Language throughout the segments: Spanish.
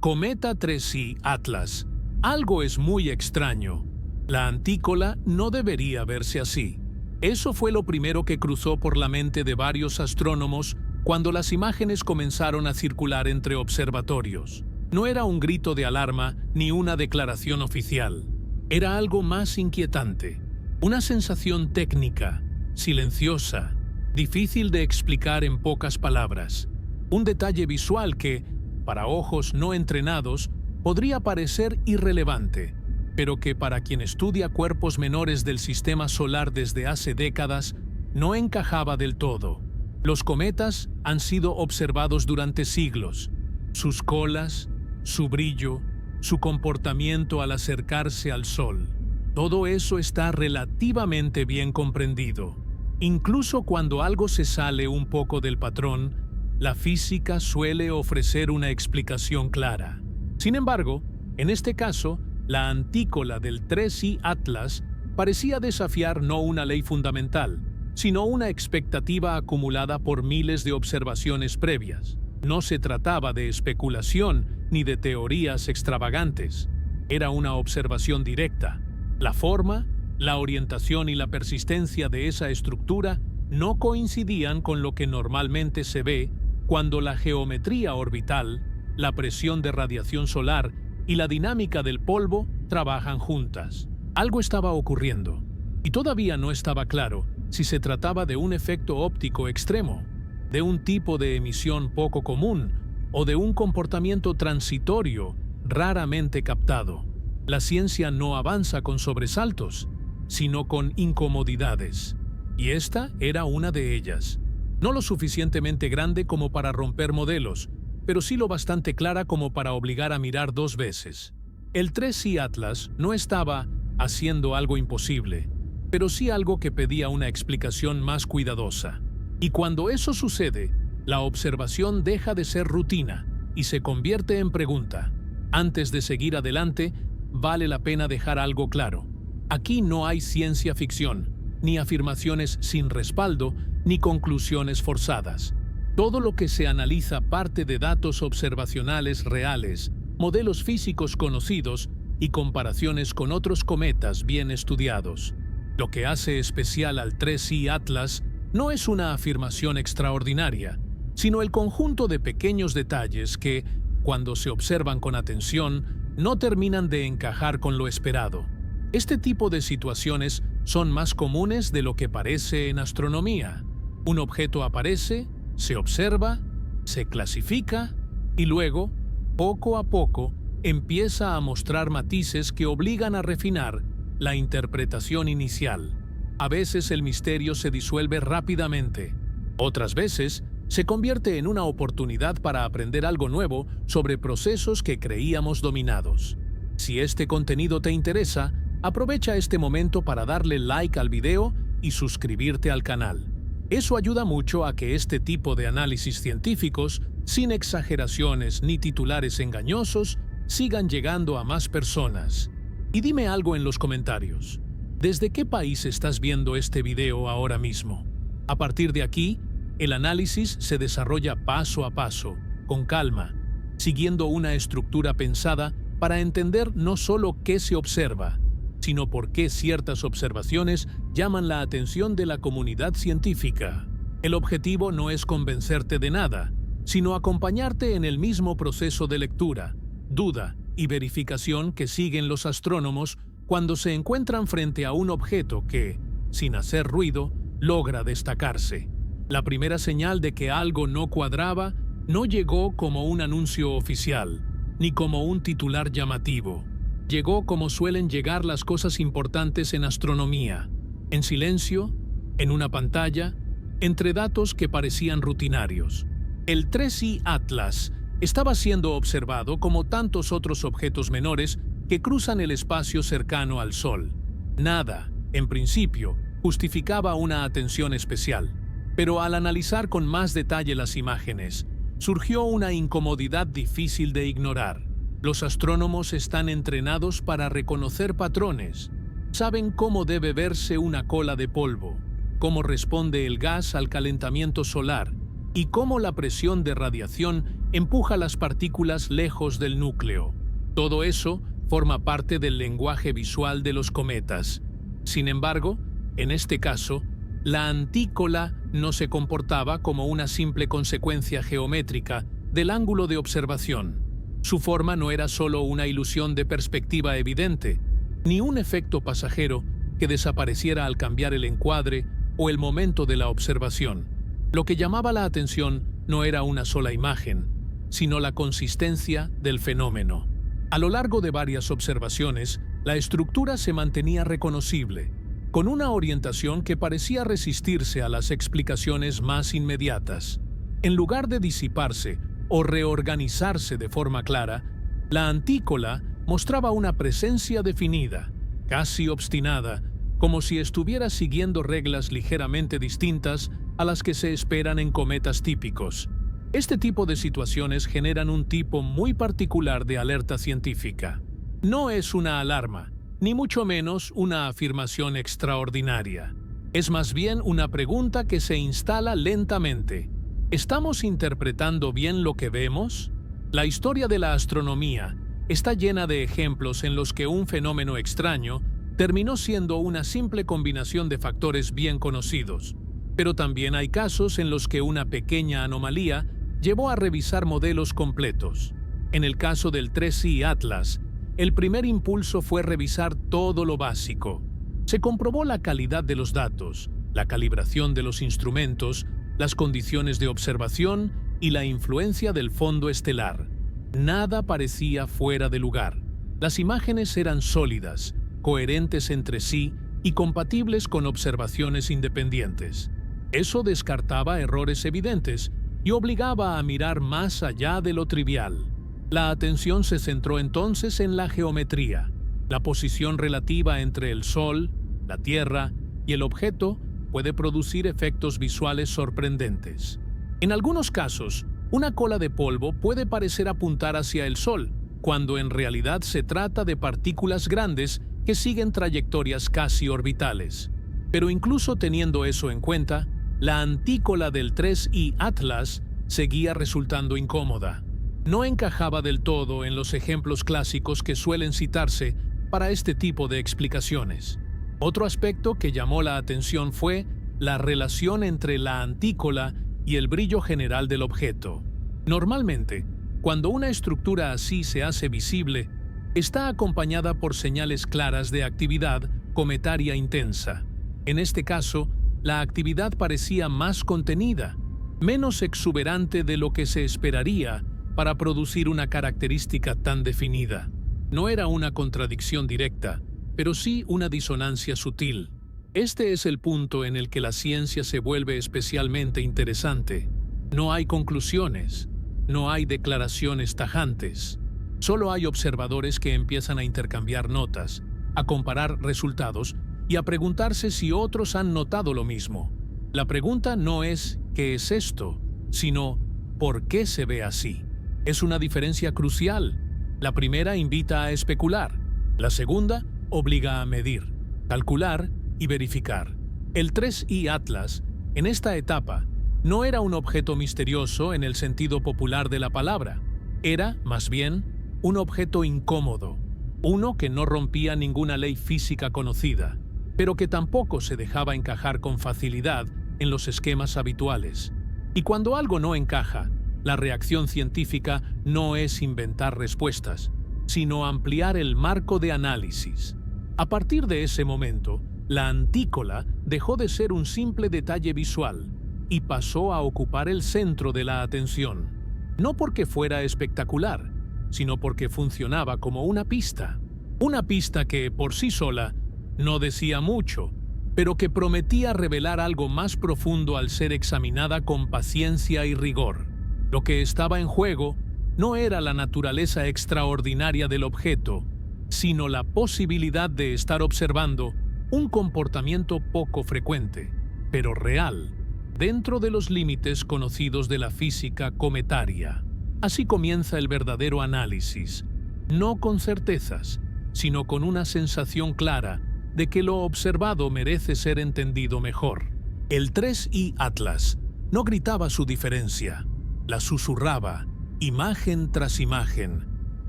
Cometa 3i Atlas. Algo es muy extraño. La antícola no debería verse así. Eso fue lo primero que cruzó por la mente de varios astrónomos cuando las imágenes comenzaron a circular entre observatorios. No era un grito de alarma ni una declaración oficial. Era algo más inquietante. Una sensación técnica, silenciosa, difícil de explicar en pocas palabras. Un detalle visual que, para ojos no entrenados, podría parecer irrelevante, pero que para quien estudia cuerpos menores del sistema solar desde hace décadas, no encajaba del todo. Los cometas han sido observados durante siglos. Sus colas, su brillo, su comportamiento al acercarse al Sol. Todo eso está relativamente bien comprendido. Incluso cuando algo se sale un poco del patrón, la física suele ofrecer una explicación clara. Sin embargo, en este caso, la antícola del 3i Atlas parecía desafiar no una ley fundamental, sino una expectativa acumulada por miles de observaciones previas. No se trataba de especulación ni de teorías extravagantes. Era una observación directa. La forma, la orientación y la persistencia de esa estructura no coincidían con lo que normalmente se ve cuando la geometría orbital, la presión de radiación solar y la dinámica del polvo trabajan juntas. Algo estaba ocurriendo, y todavía no estaba claro si se trataba de un efecto óptico extremo, de un tipo de emisión poco común o de un comportamiento transitorio raramente captado. La ciencia no avanza con sobresaltos, sino con incomodidades, y esta era una de ellas. No lo suficientemente grande como para romper modelos, pero sí lo bastante clara como para obligar a mirar dos veces. El 3i Atlas no estaba haciendo algo imposible, pero sí algo que pedía una explicación más cuidadosa. Y cuando eso sucede, la observación deja de ser rutina y se convierte en pregunta. Antes de seguir adelante, vale la pena dejar algo claro. Aquí no hay ciencia ficción, ni afirmaciones sin respaldo, ni conclusiones forzadas. Todo lo que se analiza parte de datos observacionales reales, modelos físicos conocidos y comparaciones con otros cometas bien estudiados. Lo que hace especial al 3i Atlas no es una afirmación extraordinaria, sino el conjunto de pequeños detalles que, cuando se observan con atención, no terminan de encajar con lo esperado. Este tipo de situaciones son más comunes de lo que parece en astronomía. Un objeto aparece, se observa, se clasifica y luego, poco a poco, empieza a mostrar matices que obligan a refinar la interpretación inicial. A veces el misterio se disuelve rápidamente. Otras veces se convierte en una oportunidad para aprender algo nuevo sobre procesos que creíamos dominados. Si este contenido te interesa, aprovecha este momento para darle like al video y suscribirte al canal. Eso ayuda mucho a que este tipo de análisis científicos, sin exageraciones ni titulares engañosos, sigan llegando a más personas. Y dime algo en los comentarios. ¿Desde qué país estás viendo este video ahora mismo? A partir de aquí, el análisis se desarrolla paso a paso, con calma, siguiendo una estructura pensada para entender no solo qué se observa, sino por qué ciertas observaciones llaman la atención de la comunidad científica. El objetivo no es convencerte de nada, sino acompañarte en el mismo proceso de lectura, duda y verificación que siguen los astrónomos cuando se encuentran frente a un objeto que, sin hacer ruido, logra destacarse. La primera señal de que algo no cuadraba no llegó como un anuncio oficial, ni como un titular llamativo. Llegó como suelen llegar las cosas importantes en astronomía, en silencio, en una pantalla, entre datos que parecían rutinarios. El 3i Atlas estaba siendo observado como tantos otros objetos menores que cruzan el espacio cercano al Sol. Nada, en principio, justificaba una atención especial, pero al analizar con más detalle las imágenes, surgió una incomodidad difícil de ignorar. Los astrónomos están entrenados para reconocer patrones. Saben cómo debe verse una cola de polvo, cómo responde el gas al calentamiento solar y cómo la presión de radiación empuja las partículas lejos del núcleo. Todo eso forma parte del lenguaje visual de los cometas. Sin embargo, en este caso, la antícola no se comportaba como una simple consecuencia geométrica del ángulo de observación. Su forma no era solo una ilusión de perspectiva evidente, ni un efecto pasajero que desapareciera al cambiar el encuadre o el momento de la observación. Lo que llamaba la atención no era una sola imagen, sino la consistencia del fenómeno. A lo largo de varias observaciones, la estructura se mantenía reconocible, con una orientación que parecía resistirse a las explicaciones más inmediatas. En lugar de disiparse o reorganizarse de forma clara, la antícola mostraba una presencia definida, casi obstinada, como si estuviera siguiendo reglas ligeramente distintas a las que se esperan en cometas típicos. Este tipo de situaciones generan un tipo muy particular de alerta científica. No es una alarma, ni mucho menos una afirmación extraordinaria. Es más bien una pregunta que se instala lentamente. ¿Estamos interpretando bien lo que vemos? La historia de la astronomía está llena de ejemplos en los que un fenómeno extraño terminó siendo una simple combinación de factores bien conocidos. Pero también hay casos en los que una pequeña anomalía llevó a revisar modelos completos. En el caso del 3I Atlas, el primer impulso fue revisar todo lo básico. Se comprobó la calidad de los datos, la calibración de los instrumentos, las condiciones de observación y la influencia del fondo estelar. Nada parecía fuera de lugar. Las imágenes eran sólidas, coherentes entre sí y compatibles con observaciones independientes. Eso descartaba errores evidentes y obligaba a mirar más allá de lo trivial. La atención se centró entonces en la geometría. La posición relativa entre el Sol, la Tierra y el objeto puede producir efectos visuales sorprendentes. En algunos casos, una cola de polvo puede parecer apuntar hacia el Sol, cuando en realidad se trata de partículas grandes que siguen trayectorias casi orbitales. Pero incluso teniendo eso en cuenta, la antícola del 3I Atlas seguía resultando incómoda. No encajaba del todo en los ejemplos clásicos que suelen citarse para este tipo de explicaciones. Otro aspecto que llamó la atención fue la relación entre la antícola y el brillo general del objeto. Normalmente, cuando una estructura así se hace visible, está acompañada por señales claras de actividad cometaria intensa. En este caso, la actividad parecía más contenida, menos exuberante de lo que se esperaría para producir una característica tan definida. No era una contradicción directa, pero sí una disonancia sutil. Este es el punto en el que la ciencia se vuelve especialmente interesante. No hay conclusiones, no hay declaraciones tajantes. Solo hay observadores que empiezan a intercambiar notas, a comparar resultados y a preguntarse si otros han notado lo mismo. La pregunta no es ¿qué es esto?, sino ¿por qué se ve así? Es una diferencia crucial. La primera invita a especular, la segunda obliga a medir, calcular y verificar. El 3I Atlas, en esta etapa, no era un objeto misterioso en el sentido popular de la palabra. Era, más bien, un objeto incómodo, uno que no rompía ninguna ley física conocida, pero que tampoco se dejaba encajar con facilidad en los esquemas habituales. Y cuando algo no encaja, la reacción científica no es inventar respuestas, sino ampliar el marco de análisis. A partir de ese momento, la antícola dejó de ser un simple detalle visual y pasó a ocupar el centro de la atención. No porque fuera espectacular, sino porque funcionaba como una pista. Una pista que, por sí sola, no decía mucho, pero que prometía revelar algo más profundo al ser examinada con paciencia y rigor. Lo que estaba en juego no era la naturaleza extraordinaria del objeto, sino la posibilidad de estar observando un comportamiento poco frecuente, pero real, dentro de los límites conocidos de la física cometaria. Así comienza el verdadero análisis, no con certezas, sino con una sensación clara de que lo observado merece ser entendido mejor. El 3I Atlas no gritaba su diferencia, la susurraba, imagen tras imagen,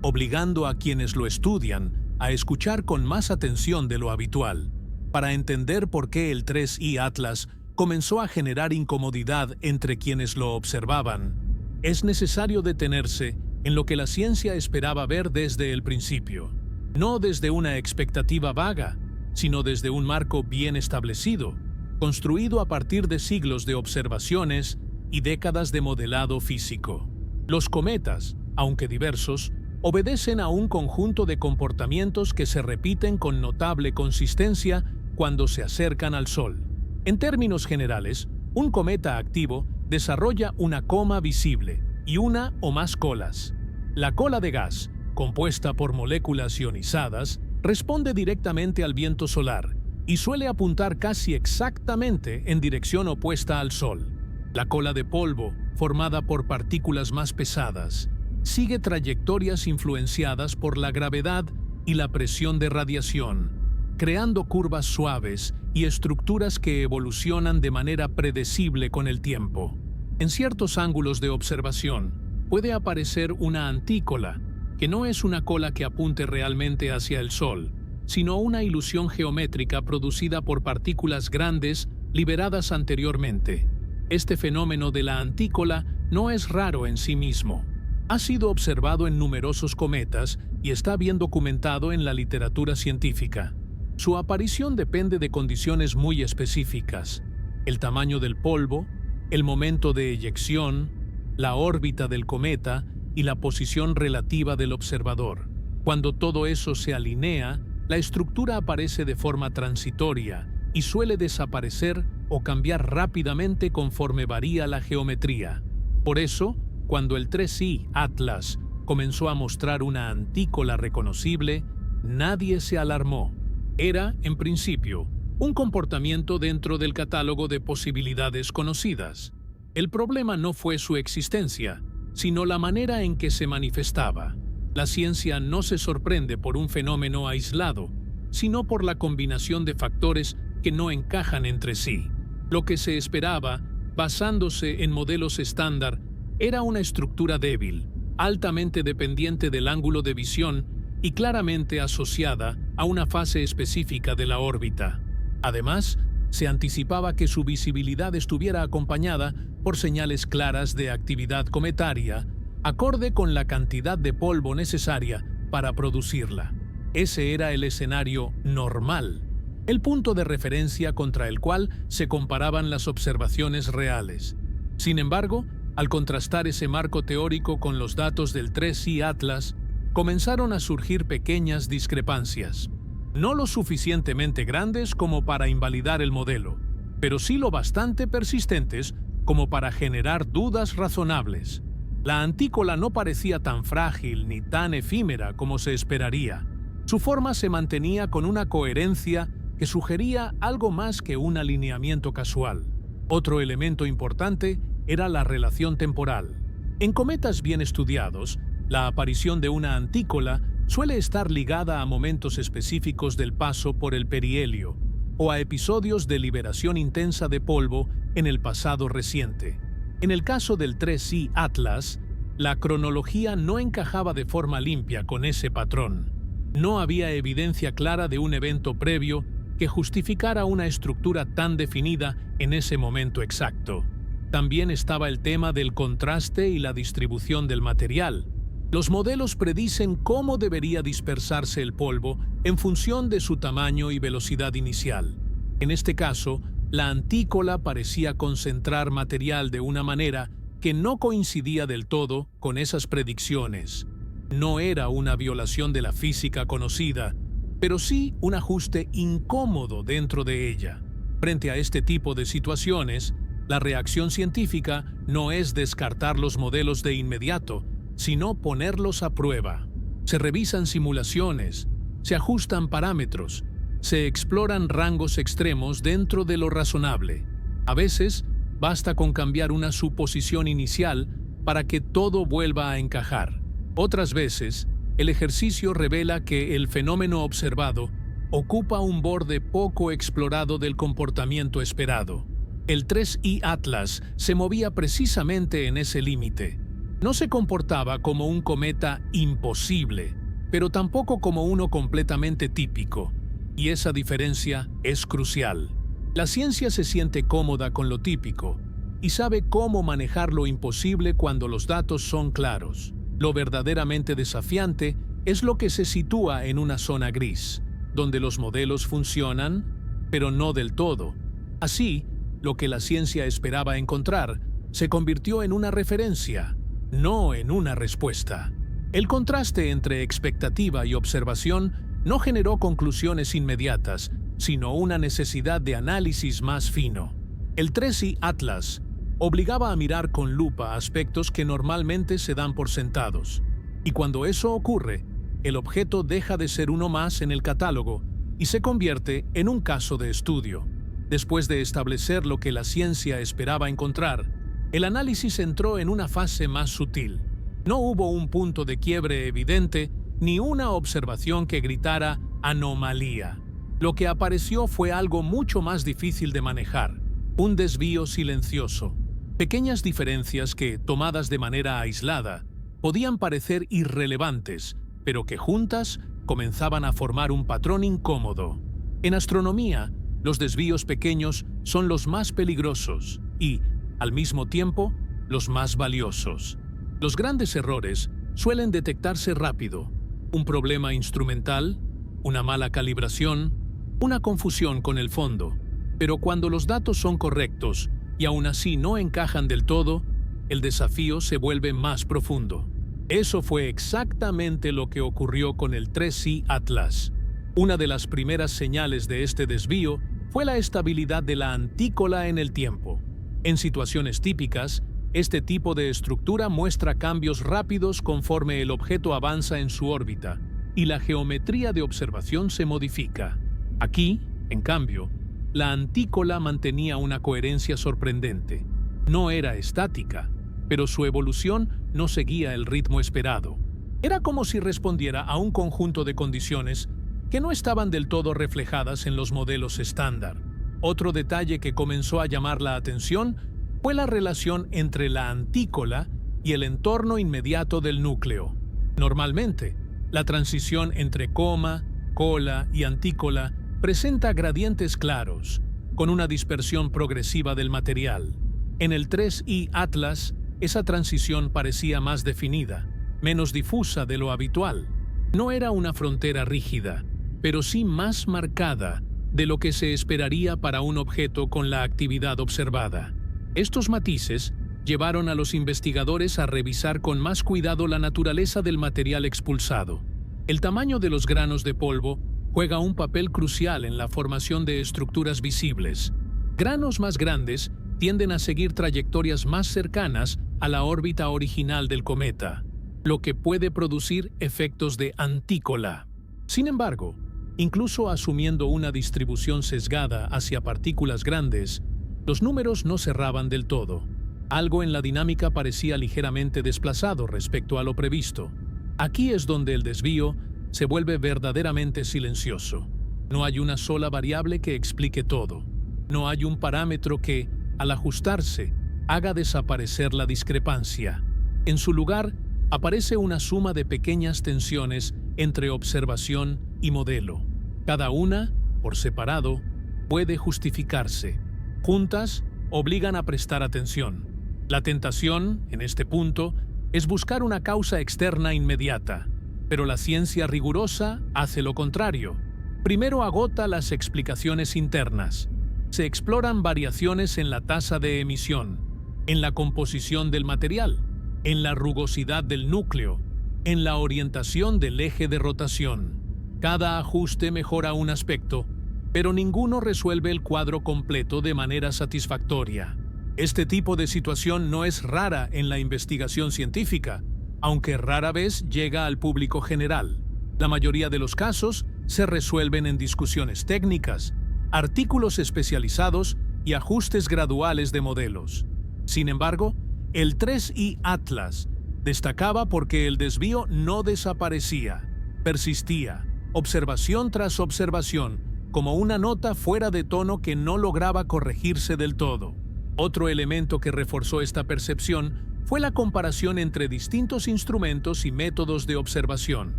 obligando a quienes lo estudian a escuchar con más atención de lo habitual, para entender por qué el 3I Atlas comenzó a generar incomodidad entre quienes lo observaban. Es necesario detenerse en lo que la ciencia esperaba ver desde el principio, no desde una expectativa vaga, sino desde un marco bien establecido, construido a partir de siglos de observaciones y décadas de modelado físico. Los cometas, aunque diversos, obedecen a un conjunto de comportamientos que se repiten con notable consistencia cuando se acercan al Sol. En términos generales, un cometa activo desarrolla una coma visible y una o más colas. La cola de gas, compuesta por moléculas ionizadas, responde directamente al viento solar y suele apuntar casi exactamente en dirección opuesta al Sol. La cola de polvo, formada por partículas más pesadas, sigue trayectorias influenciadas por la gravedad y la presión de radiación, creando curvas suaves y estructuras que evolucionan de manera predecible con el tiempo. En ciertos ángulos de observación puede aparecer una antícola, que no es una cola que apunte realmente hacia el Sol, sino una ilusión geométrica producida por partículas grandes liberadas anteriormente. Este fenómeno de la antícola no es raro en sí mismo. Ha sido observado en numerosos cometas y está bien documentado en la literatura científica. Su aparición depende de condiciones muy específicas: el tamaño del polvo, el momento de eyección, la órbita del cometa y la posición relativa del observador. Cuando todo eso se alinea, la estructura aparece de forma transitoria y suele desaparecer o cambiar rápidamente conforme varía la geometría. Por eso, cuando el 3I Atlas comenzó a mostrar una antícola reconocible, nadie se alarmó. Era, en principio, un comportamiento dentro del catálogo de posibilidades conocidas. El problema no fue su existencia, sino la manera en que se manifestaba. La ciencia no se sorprende por un fenómeno aislado, sino por la combinación de factores que no encajan entre sí. Lo que se esperaba, basándose en modelos estándar, era una estructura débil, altamente dependiente del ángulo de visión y claramente asociada a una fase específica de la órbita. Además, se anticipaba que su visibilidad estuviera acompañada por señales claras de actividad cometaria, acorde con la cantidad de polvo necesaria para producirla. Ese era el escenario normal, el punto de referencia contra el cual se comparaban las observaciones reales. Sin embargo, al contrastar ese marco teórico con los datos del 3I Atlas, comenzaron a surgir pequeñas discrepancias. No lo suficientemente grandes como para invalidar el modelo, pero sí lo bastante persistentes como para generar dudas razonables. La antícola no parecía tan frágil ni tan efímera como se esperaría. Su forma se mantenía con una coherencia que sugería algo más que un alineamiento casual. Otro elemento importante era la relación temporal. En cometas bien estudiados, la aparición de una antícola suele estar ligada a momentos específicos del paso por el perihelio o a episodios de liberación intensa de polvo en el pasado reciente. En el caso del 3I Atlas, la cronología no encajaba de forma limpia con ese patrón. No había evidencia clara de un evento previo que justificara una estructura tan definida en ese momento exacto. También estaba el tema del contraste y la distribución del material. Los modelos predicen cómo debería dispersarse el polvo en función de su tamaño y velocidad inicial. En este caso, la antícola parecía concentrar material de una manera que no coincidía del todo con esas predicciones. No era una violación de la física conocida, pero sí un ajuste incómodo dentro de ella. Frente a este tipo de situaciones, la reacción científica no es descartar los modelos de inmediato, sino ponerlos a prueba. Se revisan simulaciones, se ajustan parámetros, se exploran rangos extremos dentro de lo razonable. A veces, basta con cambiar una suposición inicial para que todo vuelva a encajar. Otras veces, el ejercicio revela que el fenómeno observado ocupa un borde poco explorado del comportamiento esperado. El 3I Atlas se movía precisamente en ese límite. No se comportaba como un cometa imposible, pero tampoco como uno completamente típico. Y esa diferencia es crucial. La ciencia se siente cómoda con lo típico y sabe cómo manejar lo imposible cuando los datos son claros. Lo verdaderamente desafiante es lo que se sitúa en una zona gris, donde los modelos funcionan, pero no del todo. Así, lo que la ciencia esperaba encontrar se convirtió en una referencia, no en una respuesta. El contraste entre expectativa y observación no generó conclusiones inmediatas, sino una necesidad de análisis más fino. El 3I Atlas obligaba a mirar con lupa aspectos que normalmente se dan por sentados. Y cuando eso ocurre, el objeto deja de ser uno más en el catálogo y se convierte en un caso de estudio. Después de establecer lo que la ciencia esperaba encontrar, el análisis entró en una fase más sutil. No hubo un punto de quiebre evidente ni una observación que gritara anomalía. Lo que apareció fue algo mucho más difícil de manejar, un desvío silencioso. Pequeñas diferencias que, tomadas de manera aislada, podían parecer irrelevantes, pero que juntas comenzaban a formar un patrón incómodo. En astronomía, los desvíos pequeños son los más peligrosos y, al mismo tiempo, los más valiosos. Los grandes errores suelen detectarse rápido. Un problema instrumental, una mala calibración, una confusión con el fondo. Pero cuando los datos son correctos y aún así no encajan del todo, el desafío se vuelve más profundo. Eso fue exactamente lo que ocurrió con el 3I Atlas. Una de las primeras señales de este desvío fue la estabilidad de la antícola en el tiempo. En situaciones típicas, este tipo de estructura muestra cambios rápidos conforme el objeto avanza en su órbita y la geometría de observación se modifica. Aquí, en cambio, la antícola mantenía una coherencia sorprendente. No era estática, pero su evolución no seguía el ritmo esperado. Era como si respondiera a un conjunto de condiciones que no estaban del todo reflejadas en los modelos estándar. Otro detalle que comenzó a llamar la atención fue la relación entre la antícola y el entorno inmediato del núcleo. Normalmente, la transición entre coma, cola y antícola presenta gradientes claros, con una dispersión progresiva del material. En el 3I Atlas, esa transición parecía más definida, menos difusa de lo habitual. No era una frontera rígida, pero sí más marcada de lo que se esperaría para un objeto con la actividad observada. Estos matices llevaron a los investigadores a revisar con más cuidado la naturaleza del material expulsado. El tamaño de los granos de polvo juega un papel crucial en la formación de estructuras visibles. Granos más grandes tienden a seguir trayectorias más cercanas a la órbita original del cometa, lo que puede producir efectos de antícola. Sin embargo, incluso asumiendo una distribución sesgada hacia partículas grandes, los números no cerraban del todo. Algo en la dinámica parecía ligeramente desplazado respecto a lo previsto. Aquí es donde el desvío se vuelve verdaderamente silencioso. No hay una sola variable que explique todo. No hay un parámetro que, al ajustarse, haga desaparecer la discrepancia. En su lugar, aparece una suma de pequeñas tensiones entre observación y modelo. Cada una, por separado, puede justificarse. Juntas, obligan a prestar atención. La tentación, en este punto, es buscar una causa externa inmediata, pero la ciencia rigurosa hace lo contrario. Primero agota las explicaciones internas. Se exploran variaciones en la tasa de emisión, en la composición del material, en la rugosidad del núcleo, en la orientación del eje de rotación. Cada ajuste mejora un aspecto, pero ninguno resuelve el cuadro completo de manera satisfactoria. Este tipo de situación no es rara en la investigación científica, aunque rara vez llega al público general. La mayoría de los casos se resuelven en discusiones técnicas, artículos especializados y ajustes graduales de modelos. Sin embargo, el 3I Atlas destacaba porque el desvío no desaparecía, persistía, observación tras observación, como una nota fuera de tono que no lograba corregirse del todo. Otro elemento que reforzó esta percepción fue la comparación entre distintos instrumentos y métodos de observación.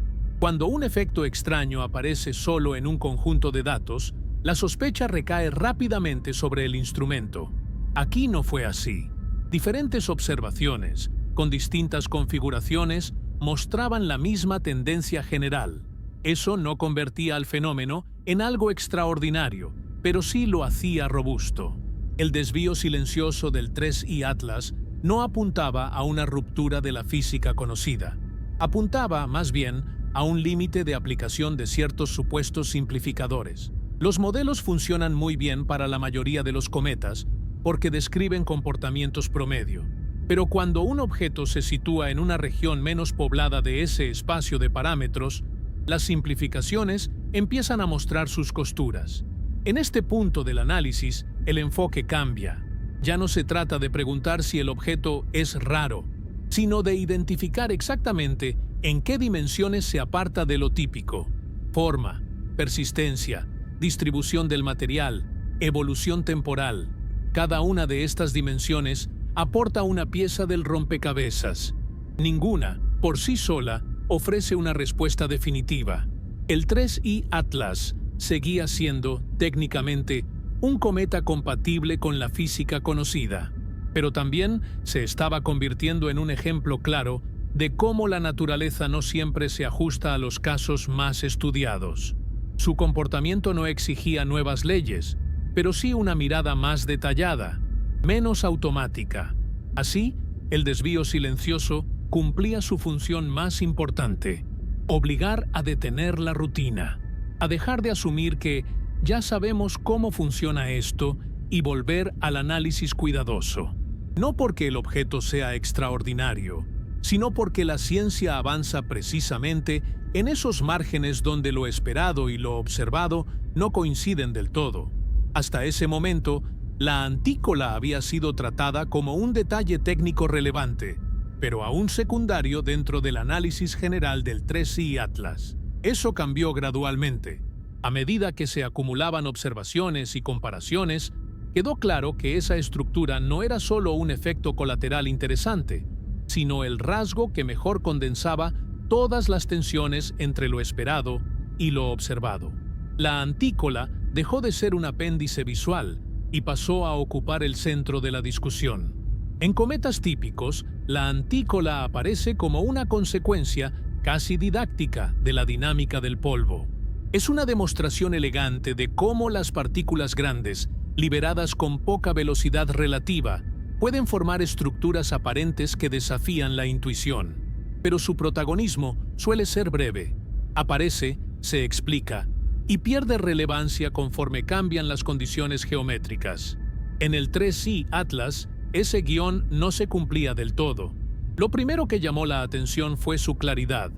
Cuando un efecto extraño aparece solo en un conjunto de datos, la sospecha recae rápidamente sobre el instrumento. Aquí no fue así. Diferentes observaciones, con distintas configuraciones, mostraban la misma tendencia general. Eso no convertía al fenómeno en algo extraordinario, pero sí lo hacía robusto. El desvío silencioso del 3I Atlas no apuntaba a una ruptura de la física conocida. Apuntaba, más bien, a un límite de aplicación de ciertos supuestos simplificadores. Los modelos funcionan muy bien para la mayoría de los cometas porque describen comportamientos promedio. Pero cuando un objeto se sitúa en una región menos poblada de ese espacio de parámetros, las simplificaciones empiezan a mostrar sus costuras. En este punto del análisis, el enfoque cambia. Ya no se trata de preguntar si el objeto es raro, sino de identificar exactamente en qué dimensiones se aparta de lo típico. Forma, persistencia, distribución del material, evolución temporal. Cada una de estas dimensiones aporta una pieza del rompecabezas. Ninguna, por sí sola, ofrece una respuesta definitiva. El 3I Atlas seguía siendo, técnicamente, un cometa compatible con la física conocida, pero también se estaba convirtiendo en un ejemplo claro de cómo la naturaleza no siempre se ajusta a los casos más estudiados. Su comportamiento no exigía nuevas leyes, pero sí una mirada más detallada, menos automática. Así, el desvío silencioso cumplía su función más importante: obligar a detener la rutina, a dejar de asumir que ya sabemos cómo funciona esto y volver al análisis cuidadoso. No porque el objeto sea extraordinario, sino porque la ciencia avanza precisamente en esos márgenes donde lo esperado y lo observado no coinciden del todo. Hasta ese momento, la antícola había sido tratada como un detalle técnico relevante, pero aún secundario dentro del análisis general del 3I Atlas. Eso cambió gradualmente. A medida que se acumulaban observaciones y comparaciones, quedó claro que esa estructura no era solo un efecto colateral interesante, sino el rasgo que mejor condensaba todas las tensiones entre lo esperado y lo observado. La antícola dejó de ser un apéndice visual y pasó a ocupar el centro de la discusión. En cometas típicos, la antícola aparece como una consecuencia casi didáctica de la dinámica del polvo. Es una demostración elegante de cómo las partículas grandes, liberadas con poca velocidad relativa, pueden formar estructuras aparentes que desafían la intuición. Pero su protagonismo suele ser breve. Aparece, se explica, y pierde relevancia conforme cambian las condiciones geométricas. En el 3I Atlas, ese guión no se cumplía del todo. Lo primero que llamó la atención fue su claridad.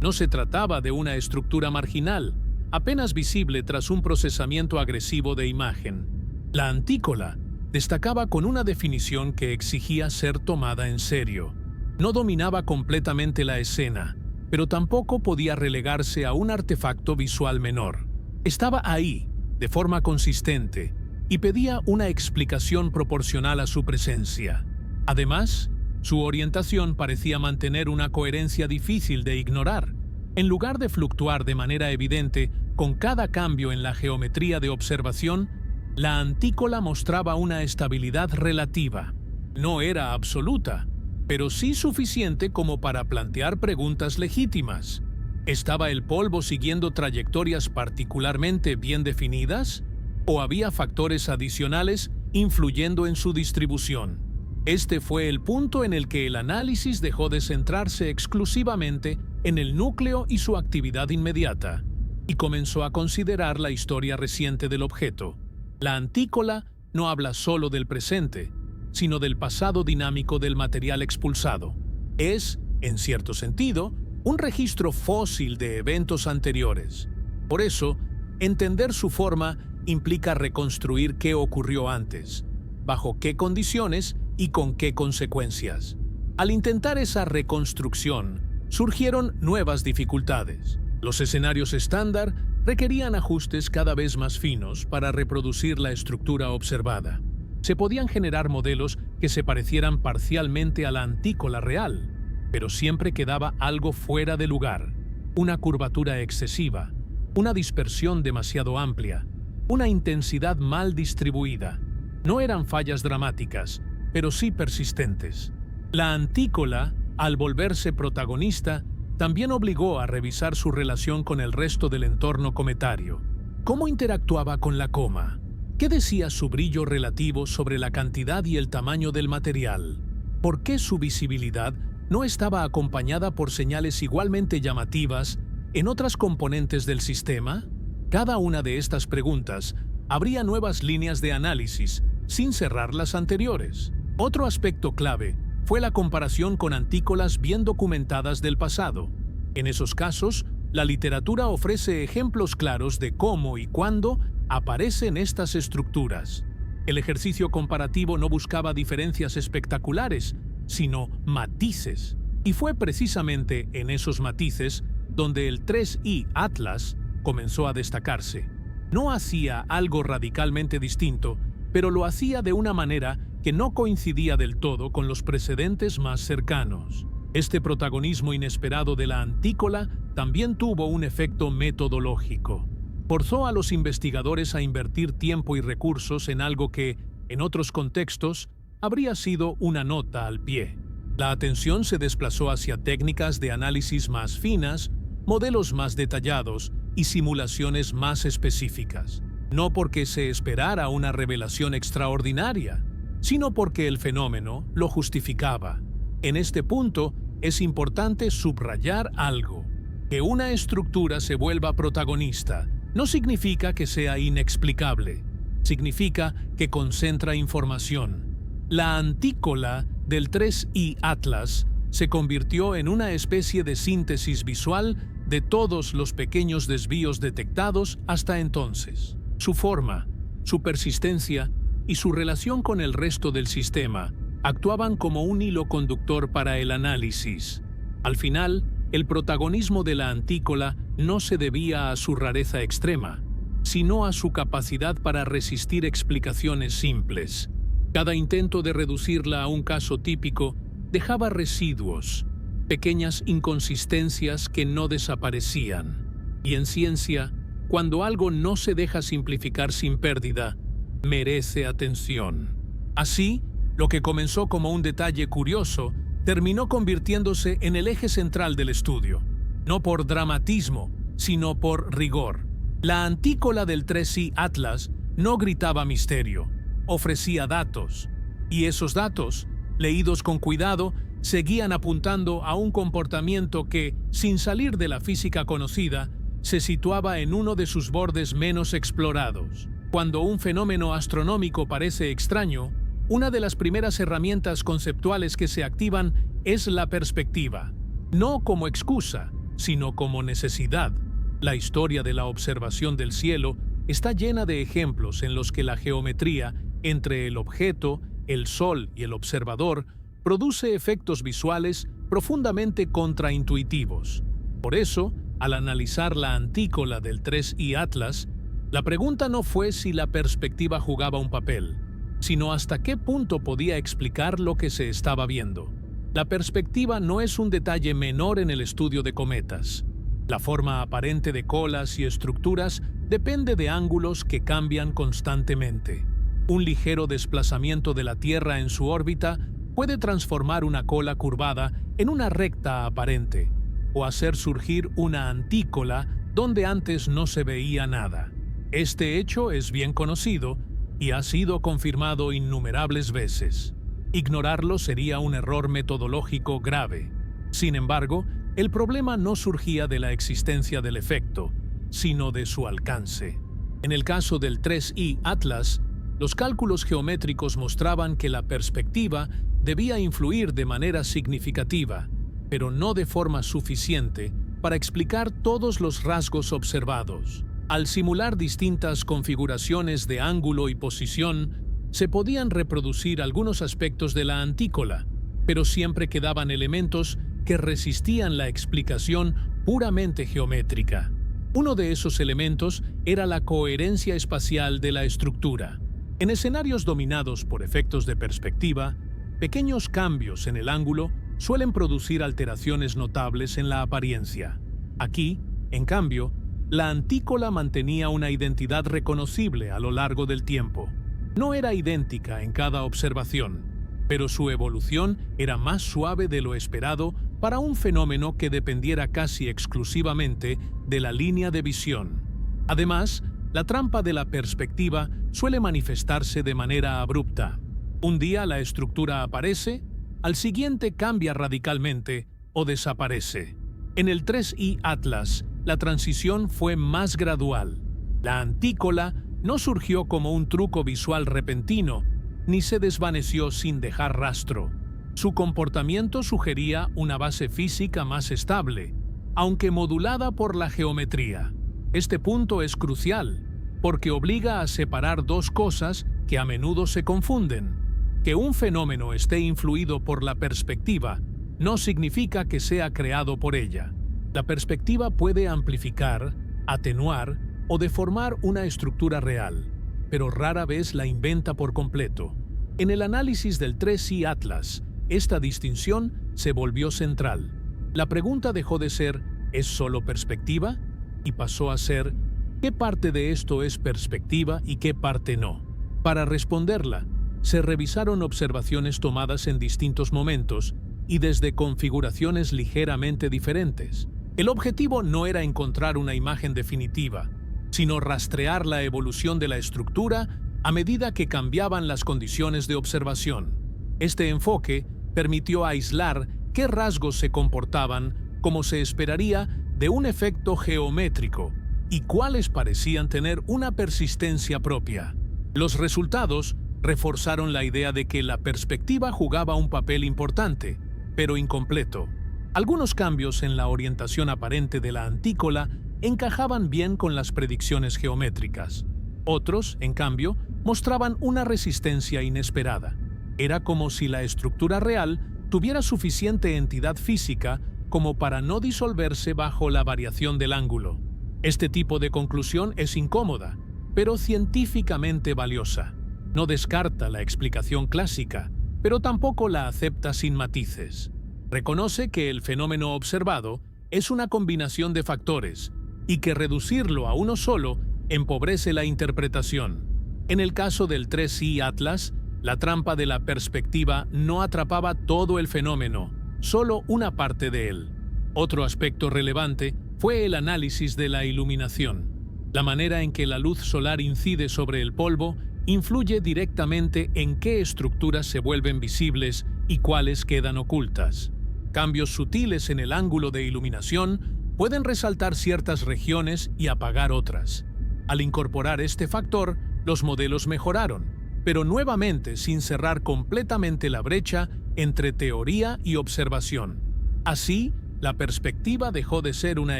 No se trataba de una estructura marginal, apenas visible tras un procesamiento agresivo de imagen. La antícola destacaba con una definición que exigía ser tomada en serio. No dominaba completamente la escena, pero tampoco podía relegarse a un artefacto visual menor. Estaba ahí, de forma consistente, y pedía una explicación proporcional a su presencia. Además, su orientación parecía mantener una coherencia difícil de ignorar. En lugar de fluctuar de manera evidente con cada cambio en la geometría de observación, la antícola mostraba una estabilidad relativa. No era absoluta, pero sí suficiente como para plantear preguntas legítimas. ¿Estaba el polvo siguiendo trayectorias particularmente bien definidas? ¿O había factores adicionales influyendo en su distribución? Este fue el punto en el que el análisis dejó de centrarse exclusivamente en el núcleo y su actividad inmediata, y comenzó a considerar la historia reciente del objeto. La antícola no habla solo del presente, sino del pasado dinámico del material expulsado. Es, en cierto sentido, un registro fósil de eventos anteriores. Por eso, entender su forma implica reconstruir qué ocurrió antes, bajo qué condiciones y con qué consecuencias. Al intentar esa reconstrucción, surgieron nuevas dificultades. Los escenarios estándar requerían ajustes cada vez más finos para reproducir la estructura observada. Se podían generar modelos que se parecieran parcialmente a la antícola real, pero siempre quedaba algo fuera de lugar: una curvatura excesiva, una dispersión demasiado amplia, una intensidad mal distribuida. No eran fallas dramáticas, pero sí persistentes. La antícola, al volverse protagonista, también obligó a revisar su relación con el resto del entorno cometario. ¿Cómo interactuaba con la coma? ¿Qué decía su brillo relativo sobre la cantidad y el tamaño del material? ¿Por qué su visibilidad no estaba acompañada por señales igualmente llamativas en otras componentes del sistema? Cada una de estas preguntas abría nuevas líneas de análisis, sin cerrar las anteriores. Otro aspecto clave fue la comparación con antícolas bien documentadas del pasado. En esos casos, la literatura ofrece ejemplos claros de cómo y cuándo aparecen estas estructuras. El ejercicio comparativo no buscaba diferencias espectaculares, sino matices. Y fue precisamente en esos matices donde el 3I Atlas comenzó a destacarse. No hacía algo radicalmente distinto, pero lo hacía de una manera que no coincidía del todo con los precedentes más cercanos. Este protagonismo inesperado de la antícola también tuvo un efecto metodológico. Forzó a los investigadores a invertir tiempo y recursos en algo que, en otros contextos, habría sido una nota al pie. La atención se desplazó hacia técnicas de análisis más finas, modelos más detallados y simulaciones más específicas. No porque se esperara una revelación extraordinaria, sino porque el fenómeno lo justificaba. En este punto, es importante subrayar algo: que una estructura se vuelva protagonista no significa que sea inexplicable, significa que concentra información. La antícola del 3I Atlas se convirtió en una especie de síntesis visual de todos los pequeños desvíos detectados hasta entonces. Su forma, su persistencia y su relación con el resto del sistema actuaban como un hilo conductor para el análisis. Al final, el protagonismo de la antícola no se debía a su rareza extrema, sino a su capacidad para resistir explicaciones simples. Cada intento de reducirla a un caso típico dejaba residuos, pequeñas inconsistencias que no desaparecían. Y en ciencia, cuando algo no se deja simplificar sin pérdida, merece atención. Así, lo que comenzó como un detalle curioso terminó convirtiéndose en el eje central del estudio, no por dramatismo, sino por rigor. La antícola del 3I Atlas no gritaba misterio, ofrecía datos, y esos datos, leídos con cuidado, seguían apuntando a un comportamiento que, sin salir de la física conocida, se situaba en uno de sus bordes menos explorados. Cuando un fenómeno astronómico parece extraño, una de las primeras herramientas conceptuales que se activan es la perspectiva, no como excusa, sino como necesidad. La historia de la observación del cielo está llena de ejemplos en los que la geometría entre el objeto, el Sol y el observador produce efectos visuales profundamente contraintuitivos. Por eso, al analizar la antícola del 3I Atlas, la pregunta no fue si la perspectiva jugaba un papel, sino hasta qué punto podía explicar lo que se estaba viendo. La perspectiva no es un detalle menor en el estudio de cometas. La forma aparente de colas y estructuras depende de ángulos que cambian constantemente. Un ligero desplazamiento de la Tierra en su órbita puede transformar una cola curvada en una recta aparente, o hacer surgir una antícola donde antes no se veía nada. Este hecho es bien conocido y ha sido confirmado innumerables veces. Ignorarlo sería un error metodológico grave. Sin embargo, el problema no surgía de la existencia del efecto, sino de su alcance. En el caso del 3I Atlas, los cálculos geométricos mostraban que la perspectiva debía influir de manera significativa, pero no de forma suficiente para explicar todos los rasgos observados. Al simular distintas configuraciones de ángulo y posición, se podían reproducir algunos aspectos de la antícola, pero siempre quedaban elementos que resistían la explicación puramente geométrica. Uno de esos elementos era la coherencia espacial de la estructura. En escenarios dominados por efectos de perspectiva, pequeños cambios en el ángulo suelen producir alteraciones notables en la apariencia. Aquí, en cambio, la antícola mantenía una identidad reconocible a lo largo del tiempo. No era idéntica en cada observación, pero su evolución era más suave de lo esperado para un fenómeno que dependiera casi exclusivamente de la línea de visión. Además, la trampa de la perspectiva suele manifestarse de manera abrupta. Un día la estructura aparece, al siguiente cambia radicalmente o desaparece. En el 3I Atlas, la transición fue más gradual. La antícola no surgió como un truco visual repentino, ni se desvaneció sin dejar rastro. Su comportamiento sugería una base física más estable, aunque modulada por la geometría. Este punto es crucial, porque obliga a separar dos cosas que a menudo se confunden. Que un fenómeno esté influido por la perspectiva no significa que sea creado por ella. La perspectiva puede amplificar, atenuar o deformar una estructura real, pero rara vez la inventa por completo. En el análisis del 3I Atlas, esta distinción se volvió central. La pregunta dejó de ser ¿es solo perspectiva? Y pasó a ser ¿qué parte de esto es perspectiva y qué parte no? Para responderla, se revisaron observaciones tomadas en distintos momentos y desde configuraciones ligeramente diferentes. El objetivo no era encontrar una imagen definitiva, sino rastrear la evolución de la estructura a medida que cambiaban las condiciones de observación. Este enfoque permitió aislar qué rasgos se comportaban como se esperaría de un efecto geométrico y cuáles parecían tener una persistencia propia. Los resultados reforzaron la idea de que la perspectiva jugaba un papel importante, pero incompleto. Algunos cambios en la orientación aparente de la antícola encajaban bien con las predicciones geométricas. Otros, en cambio, mostraban una resistencia inesperada. Era como si la estructura real tuviera suficiente entidad física como para no disolverse bajo la variación del ángulo. Este tipo de conclusión es incómoda, pero científicamente valiosa. No descarta la explicación clásica, pero tampoco la acepta sin matices. Reconoce que el fenómeno observado es una combinación de factores y que reducirlo a uno solo empobrece la interpretación. En el caso del 3I Atlas, la trampa de la perspectiva no atrapaba todo el fenómeno, solo una parte de él. Otro aspecto relevante fue el análisis de la iluminación. La manera en que la luz solar incide sobre el polvo influye directamente en qué estructuras se vuelven visibles y cuáles quedan ocultas. Cambios sutiles en el ángulo de iluminación pueden resaltar ciertas regiones y apagar otras. Al incorporar este factor, los modelos mejoraron, pero nuevamente sin cerrar completamente la brecha entre teoría y observación. Así, la perspectiva dejó de ser una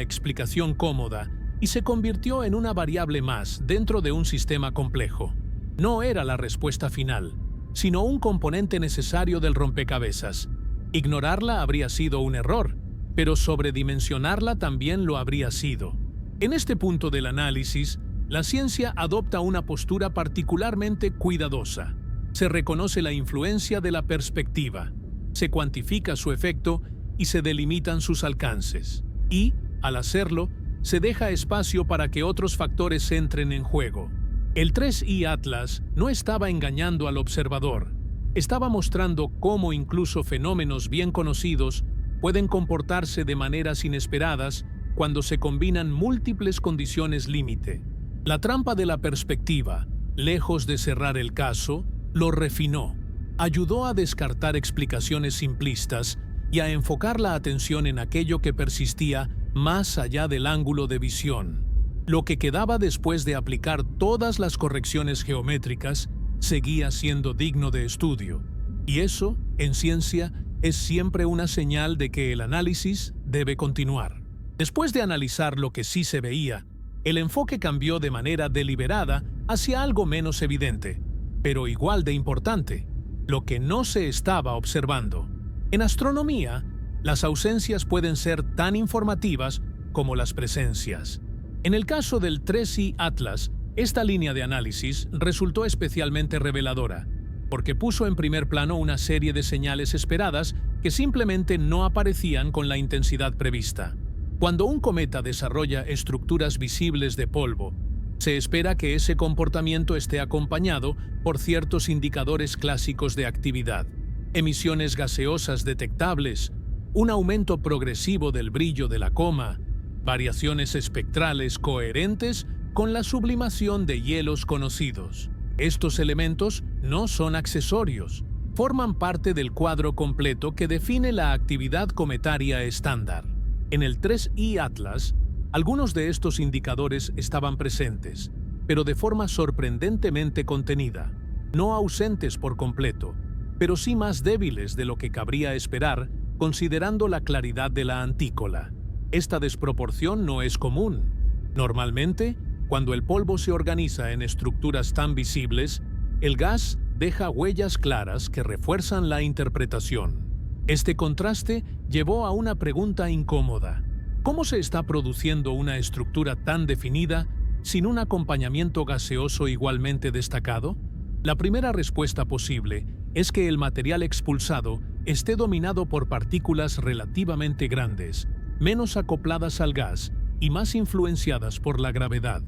explicación cómoda y se convirtió en una variable más dentro de un sistema complejo. No era la respuesta final, sino un componente necesario del rompecabezas. Ignorarla habría sido un error, pero sobredimensionarla también lo habría sido. En este punto del análisis, la ciencia adopta una postura particularmente cuidadosa. Se reconoce la influencia de la perspectiva, se cuantifica su efecto y se delimitan sus alcances. Y, al hacerlo, se deja espacio para que otros factores entren en juego. El 3I Atlas no estaba engañando al observador, estaba mostrando cómo incluso fenómenos bien conocidos pueden comportarse de maneras inesperadas cuando se combinan múltiples condiciones límite. La trampa de la perspectiva, lejos de cerrar el caso, lo refinó. Ayudó a descartar explicaciones simplistas y a enfocar la atención en aquello que persistía más allá del ángulo de visión. Lo que quedaba después de aplicar todas las correcciones geométricas seguía siendo digno de estudio. Y eso, en ciencia, es siempre una señal de que el análisis debe continuar. Después de analizar lo que sí se veía, el enfoque cambió de manera deliberada hacia algo menos evidente, pero igual de importante, lo que no se estaba observando. En astronomía, las ausencias pueden ser tan informativas como las presencias. En el caso del 3i Atlas, esta línea de análisis resultó especialmente reveladora, porque puso en primer plano una serie de señales esperadas que simplemente no aparecían con la intensidad prevista. Cuando un cometa desarrolla estructuras visibles de polvo, se espera que ese comportamiento esté acompañado por ciertos indicadores clásicos de actividad: emisiones gaseosas detectables, un aumento progresivo del brillo de la coma, variaciones espectrales coherentes con la sublimación de hielos conocidos. Estos elementos no son accesorios, forman parte del cuadro completo que define la actividad cometaria estándar. En el 3i Atlas, algunos de estos indicadores estaban presentes, pero de forma sorprendentemente contenida, no ausentes por completo, pero sí más débiles de lo que cabría esperar considerando la claridad de la antícola. Esta desproporción no es común. Normalmente, cuando el polvo se organiza en estructuras tan visibles, el gas deja huellas claras que refuerzan la interpretación. Este contraste llevó a una pregunta incómoda: ¿cómo se está produciendo una estructura tan definida sin un acompañamiento gaseoso igualmente destacado? La primera respuesta posible es que el material expulsado esté dominado por partículas relativamente grandes, menos acopladas al gas y más influenciadas por la gravedad.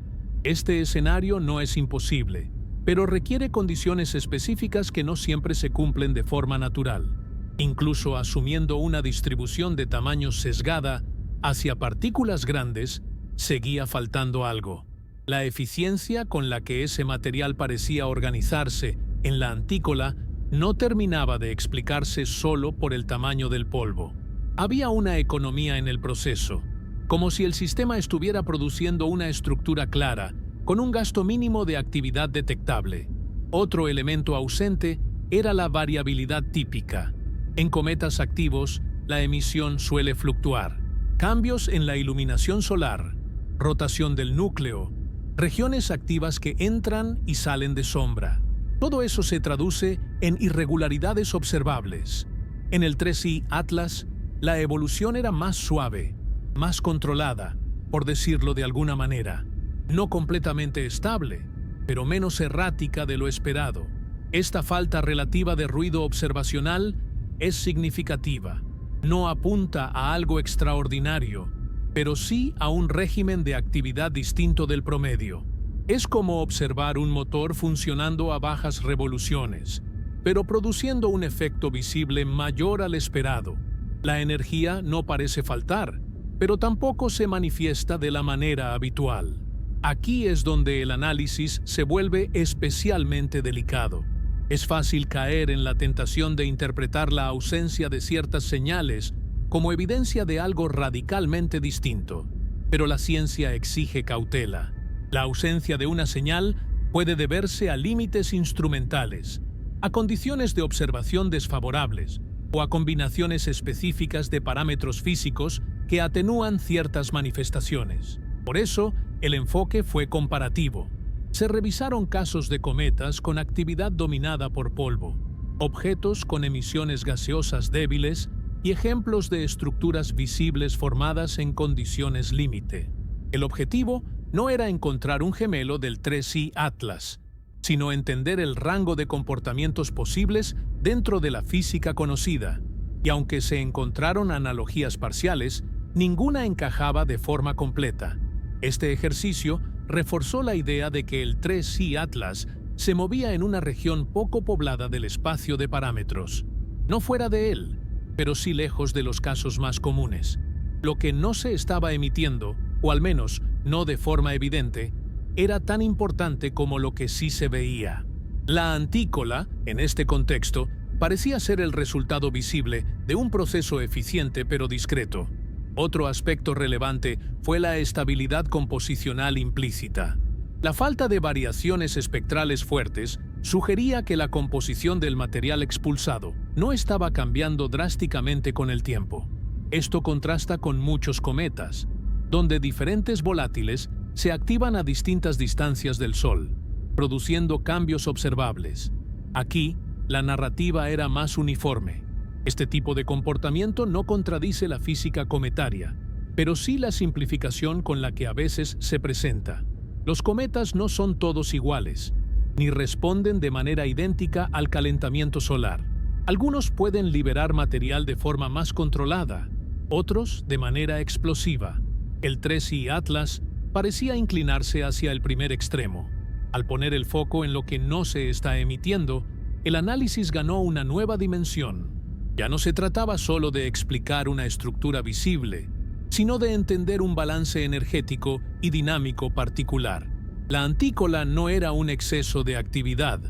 Este escenario no es imposible, pero requiere condiciones específicas que no siempre se cumplen de forma natural. Incluso asumiendo una distribución de tamaño sesgada hacia partículas grandes, seguía faltando algo: la eficiencia con la que ese material parecía organizarse en la antícola no terminaba de explicarse solo por el tamaño del polvo. Había una economía en el proceso, como si el sistema estuviera produciendo una estructura clara, con un gasto mínimo de actividad detectable. Otro elemento ausente era la variabilidad típica. En cometas activos, la emisión suele fluctuar. Cambios en la iluminación solar, rotación del núcleo, regiones activas que entran y salen de sombra. Todo eso se traduce en irregularidades observables. En el 3i Atlas, la evolución era más suave, más controlada, por decirlo de alguna manera. No completamente estable, pero menos errática de lo esperado. Esta falta relativa de ruido observacional es significativa. No apunta a algo extraordinario, pero sí a un régimen de actividad distinto del promedio. Es como observar un motor funcionando a bajas revoluciones, pero produciendo un efecto visible mayor al esperado. La energía no parece faltar, pero tampoco se manifiesta de la manera habitual. Aquí es donde el análisis se vuelve especialmente delicado. Es fácil caer en la tentación de interpretar la ausencia de ciertas señales como evidencia de algo radicalmente distinto, pero la ciencia exige cautela. La ausencia de una señal puede deberse a límites instrumentales, a condiciones de observación desfavorables o a combinaciones específicas de parámetros físicos que atenúan ciertas manifestaciones. Por eso, el enfoque fue comparativo. Se revisaron casos de cometas con actividad dominada por polvo, objetos con emisiones gaseosas débiles y ejemplos de estructuras visibles formadas en condiciones límite. El objetivo no era encontrar un gemelo del 3i Atlas, sino entender el rango de comportamientos posibles dentro de la física conocida, y aunque se encontraron analogías parciales, ninguna encajaba de forma completa. Este ejercicio reforzó la idea de que el 3i Atlas se movía en una región poco poblada del espacio de parámetros, no fuera de él, pero sí lejos de los casos más comunes. Lo que no se estaba emitiendo, o al menos no de forma evidente, era tan importante como lo que sí se veía. La antícola, en este contexto, parecía ser el resultado visible de un proceso eficiente pero discreto. Otro aspecto relevante fue la estabilidad composicional implícita. La falta de variaciones espectrales fuertes sugería que la composición del material expulsado no estaba cambiando drásticamente con el tiempo. Esto contrasta con muchos cometas, donde diferentes volátiles se activan a distintas distancias del Sol, produciendo cambios observables. Aquí, la narrativa era más uniforme. Este tipo de comportamiento no contradice la física cometaria, pero sí la simplificación con la que a veces se presenta. Los cometas no son todos iguales, ni responden de manera idéntica al calentamiento solar. Algunos pueden liberar material de forma más controlada, otros de manera explosiva. El 3I Atlas parecía inclinarse hacia el primer extremo. Al poner el foco en lo que no se está emitiendo, el análisis ganó una nueva dimensión. Ya no se trataba solo de explicar una estructura visible, sino de entender un balance energético y dinámico particular. La antícola no era un exceso de actividad,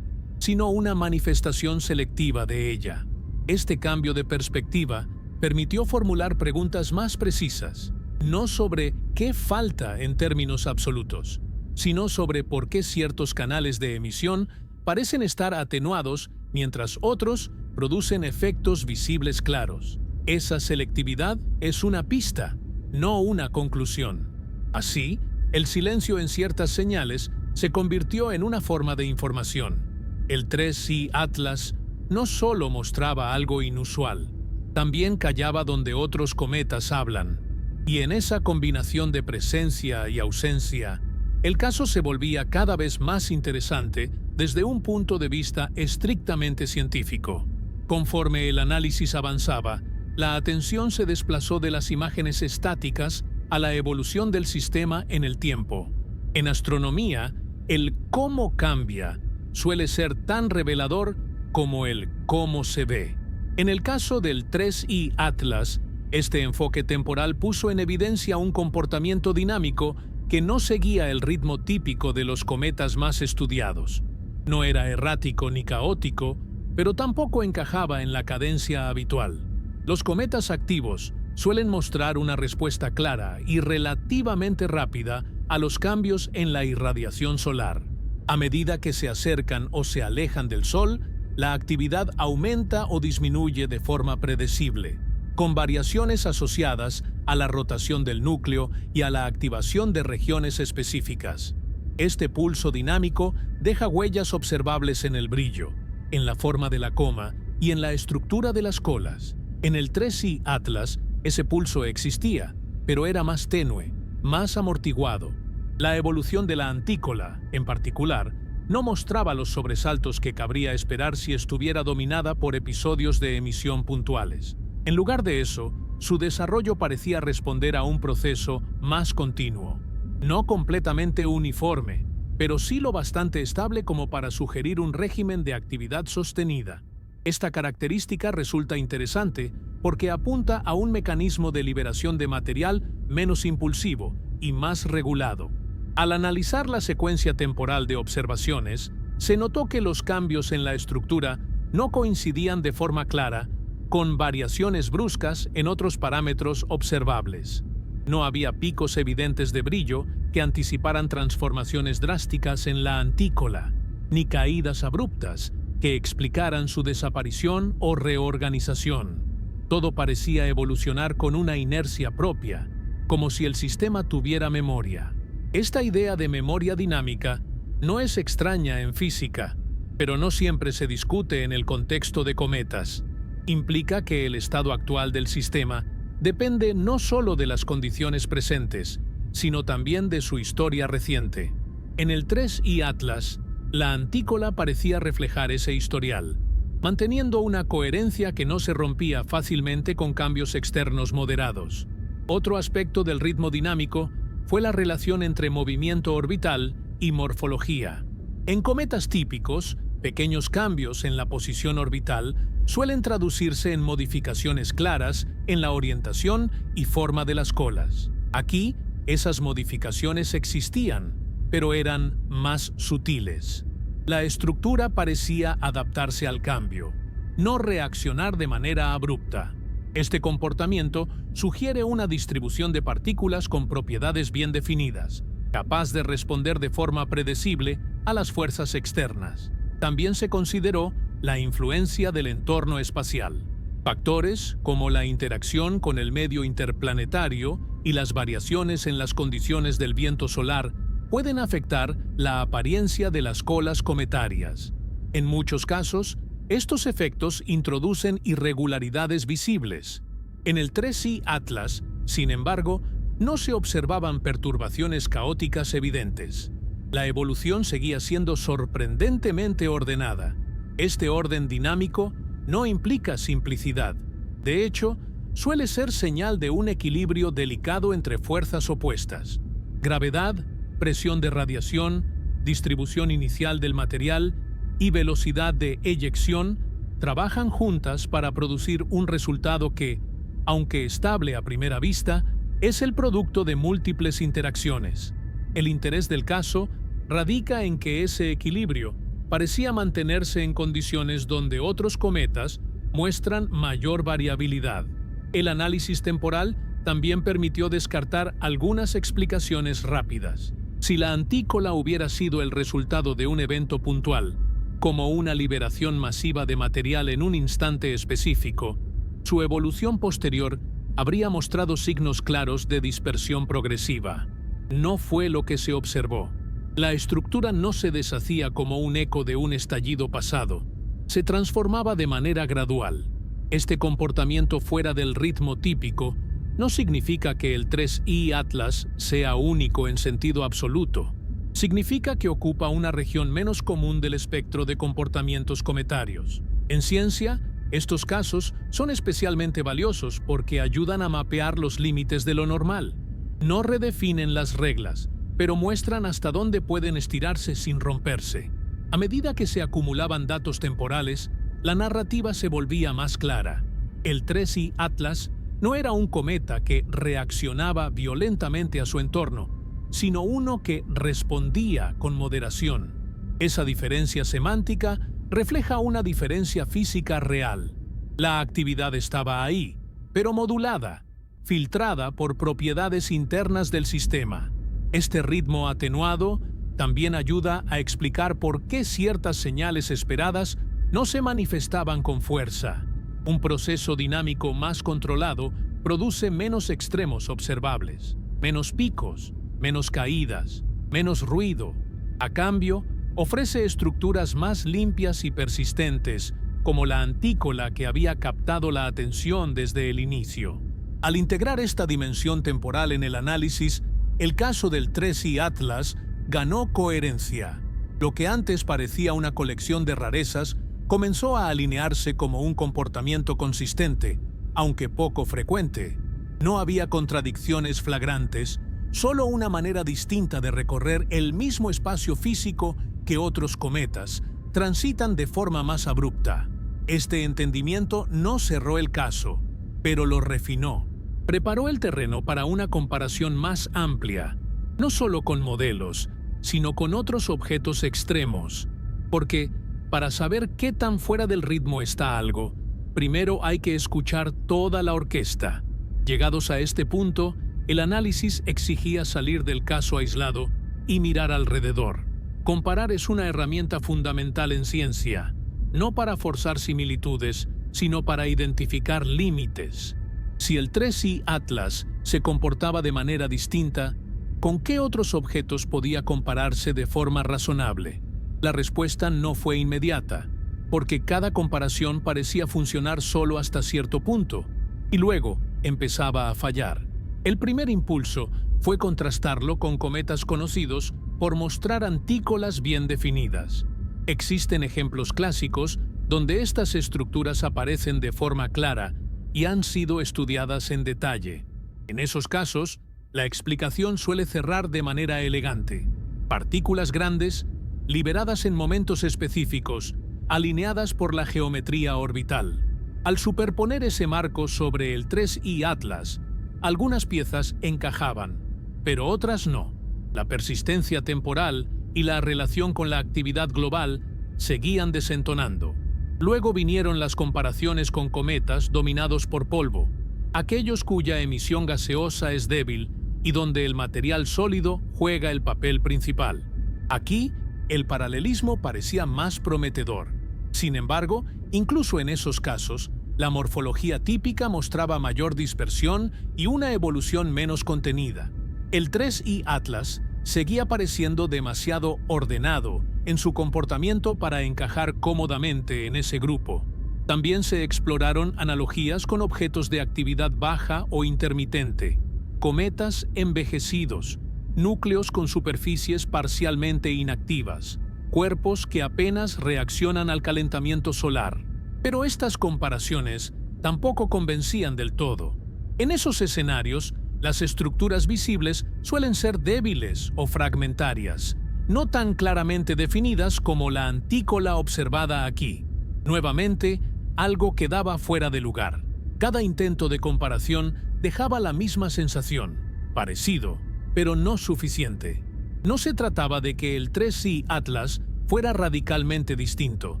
sino una manifestación selectiva de ella. Este cambio de perspectiva permitió formular preguntas más precisas, no sobre qué falta en términos absolutos, sino sobre por qué ciertos canales de emisión parecen estar atenuados mientras otros producen efectos visibles claros. Esa selectividad es una pista, no una conclusión. Así, el silencio en ciertas señales se convirtió en una forma de información. El 3I Atlas no solo mostraba algo inusual, también callaba donde otros cometas hablan. Y en esa combinación de presencia y ausencia, el caso se volvía cada vez más interesante desde un punto de vista estrictamente científico. Conforme el análisis avanzaba, la atención se desplazó de las imágenes estáticas a la evolución del sistema en el tiempo. En astronomía, el cómo cambia suele ser tan revelador como el cómo se ve. En el caso del 3I Atlas, este enfoque temporal puso en evidencia un comportamiento dinámico que no seguía el ritmo típico de los cometas más estudiados. No era errático ni caótico, pero tampoco encajaba en la cadencia habitual. Los cometas activos suelen mostrar una respuesta clara y relativamente rápida a los cambios en la irradiación solar. A medida que se acercan o se alejan del Sol, la actividad aumenta o disminuye de forma predecible, con variaciones asociadas a la rotación del núcleo y a la activación de regiones específicas. Este pulso dinámico deja huellas observables en el brillo, en la forma de la coma y en la estructura de las colas. En el 3I Atlas, ese pulso existía, pero era más tenue, más amortiguado. La evolución de la antícola, en particular, no mostraba los sobresaltos que cabría esperar si estuviera dominada por episodios de emisión puntuales. En lugar de eso, su desarrollo parecía responder a un proceso más continuo. No completamente uniforme, pero sí lo bastante estable como para sugerir un régimen de actividad sostenida. Esta característica resulta interesante porque apunta a un mecanismo de liberación de material menos impulsivo y más regulado. Al analizar la secuencia temporal de observaciones, se notó que los cambios en la estructura no coincidían de forma clara con variaciones bruscas en otros parámetros observables. No había picos evidentes de brillo que anticiparan transformaciones drásticas en la antícola, ni caídas abruptas que explicaran su desaparición o reorganización. Todo parecía evolucionar con una inercia propia, como si el sistema tuviera memoria. Esta idea de memoria dinámica no es extraña en física, pero no siempre se discute en el contexto de cometas. Implica que el estado actual del sistema depende no solo de las condiciones presentes, sino también de su historia reciente. En el 3I Atlas, la antícola parecía reflejar ese historial, manteniendo una coherencia que no se rompía fácilmente con cambios externos moderados. Otro aspecto del ritmo dinámico fue la relación entre movimiento orbital y morfología. En cometas típicos, pequeños cambios en la posición orbital suelen traducirse en modificaciones claras en la orientación y forma de las colas. Aquí, esas modificaciones existían, pero eran más sutiles. La estructura parecía adaptarse al cambio, no reaccionar de manera abrupta. Este comportamiento sugiere una distribución de partículas con propiedades bien definidas, capaz de responder de forma predecible a las fuerzas externas. También se consideró la influencia del entorno espacial. Factores como la interacción con el medio interplanetario y las variaciones en las condiciones del viento solar pueden afectar la apariencia de las colas cometarias. En muchos casos, estos efectos introducen irregularidades visibles. En el 3I Atlas, Sin embargo, no se observaban perturbaciones caóticas evidentes. La evolución seguía siendo sorprendentemente ordenada. Este orden dinámico no implica simplicidad. De hecho, suele ser señal de un equilibrio delicado entre fuerzas opuestas. Gravedad, presión de radiación, distribución inicial del material y velocidad de eyección trabajan juntas para producir un resultado que, aunque estable a primera vista, es el producto de múltiples interacciones. El interés del caso radica en que ese equilibrio parecía mantenerse en condiciones donde otros cometas muestran mayor variabilidad. El análisis temporal también permitió descartar algunas explicaciones rápidas. Si la antícola hubiera sido el resultado de un evento puntual, como una liberación masiva de material en un instante específico, su evolución posterior habría mostrado signos claros de dispersión progresiva. No fue lo que se observó. La estructura no se deshacía como un eco de un estallido pasado, se transformaba de manera gradual. Este comportamiento fuera del ritmo típico no significa que el 3I Atlas sea único en sentido absoluto. Significa que ocupa una región menos común del espectro de comportamientos cometarios. En ciencia, estos casos son especialmente valiosos porque ayudan a mapear los límites de lo normal. No redefinen las reglas, pero muestran hasta dónde pueden estirarse sin romperse. A medida que se acumulaban datos temporales, la narrativa se volvía más clara. El 3I Atlas no era un cometa que reaccionaba violentamente a su entorno, sino uno que respondía con moderación. Esa diferencia semántica refleja una diferencia física real. La actividad estaba ahí, pero modulada, filtrada por propiedades internas del sistema. Este ritmo atenuado también ayuda a explicar por qué ciertas señales esperadas no se manifestaban con fuerza. Un proceso dinámico más controlado produce menos extremos observables, menos picos, menos caídas, menos ruido. A cambio, ofrece estructuras más limpias y persistentes, como la antícola que había captado la atención desde el inicio. Al integrar esta dimensión temporal en el análisis, el caso del 3I Atlas ganó coherencia. Lo que antes parecía una colección de rarezas comenzó a alinearse como un comportamiento consistente, aunque poco frecuente. No había contradicciones flagrantes, solo una manera distinta de recorrer el mismo espacio físico que otros cometas transitan de forma más abrupta. Este entendimiento no cerró el caso, pero lo refinó. Preparó el terreno para una comparación más amplia, no solo con modelos, sino con otros objetos extremos. Porque, para saber qué tan fuera del ritmo está algo, primero hay que escuchar toda la orquesta. Llegados a este punto, el análisis exigía salir del caso aislado y mirar alrededor. Comparar es una herramienta fundamental en ciencia, no para forzar similitudes, sino para identificar límites. Si el 3I Atlas se comportaba de manera distinta, ¿con qué otros objetos podía compararse de forma razonable? La respuesta no fue inmediata, porque cada comparación parecía funcionar solo hasta cierto punto, y luego empezaba a fallar. El primer impulso fue contrastarlo con cometas conocidos por mostrar antícolas bien definidas. Existen ejemplos clásicos donde estas estructuras aparecen de forma clara y han sido estudiadas en detalle. En esos casos, la explicación suele cerrar de manera elegante. Partículas grandes, liberadas en momentos específicos, alineadas por la geometría orbital. Al superponer ese marco sobre el 3I Atlas, algunas piezas encajaban, pero otras no. La persistencia temporal y la relación con la actividad global seguían desentonando. Luego vinieron las comparaciones con cometas dominados por polvo, aquellos cuya emisión gaseosa es débil y donde el material sólido juega el papel principal. Aquí, el paralelismo parecía más prometedor. Sin embargo, incluso en esos casos, la morfología típica mostraba mayor dispersión y una evolución menos contenida. El 3I Atlas seguía pareciendo demasiado ordenado en su comportamiento para encajar cómodamente en ese grupo. También se exploraron analogías con objetos de actividad baja o intermitente, cometas envejecidos, núcleos con superficies parcialmente inactivas, cuerpos que apenas reaccionan al calentamiento solar. Pero estas comparaciones tampoco convencían del todo. En esos escenarios, las estructuras visibles suelen ser débiles o fragmentarias, no tan claramente definidas como la antícola observada aquí. Nuevamente, algo quedaba fuera de lugar. Cada intento de comparación dejaba la misma sensación, parecido, pero no suficiente. No se trataba de que el 3C Atlas fuera radicalmente distinto,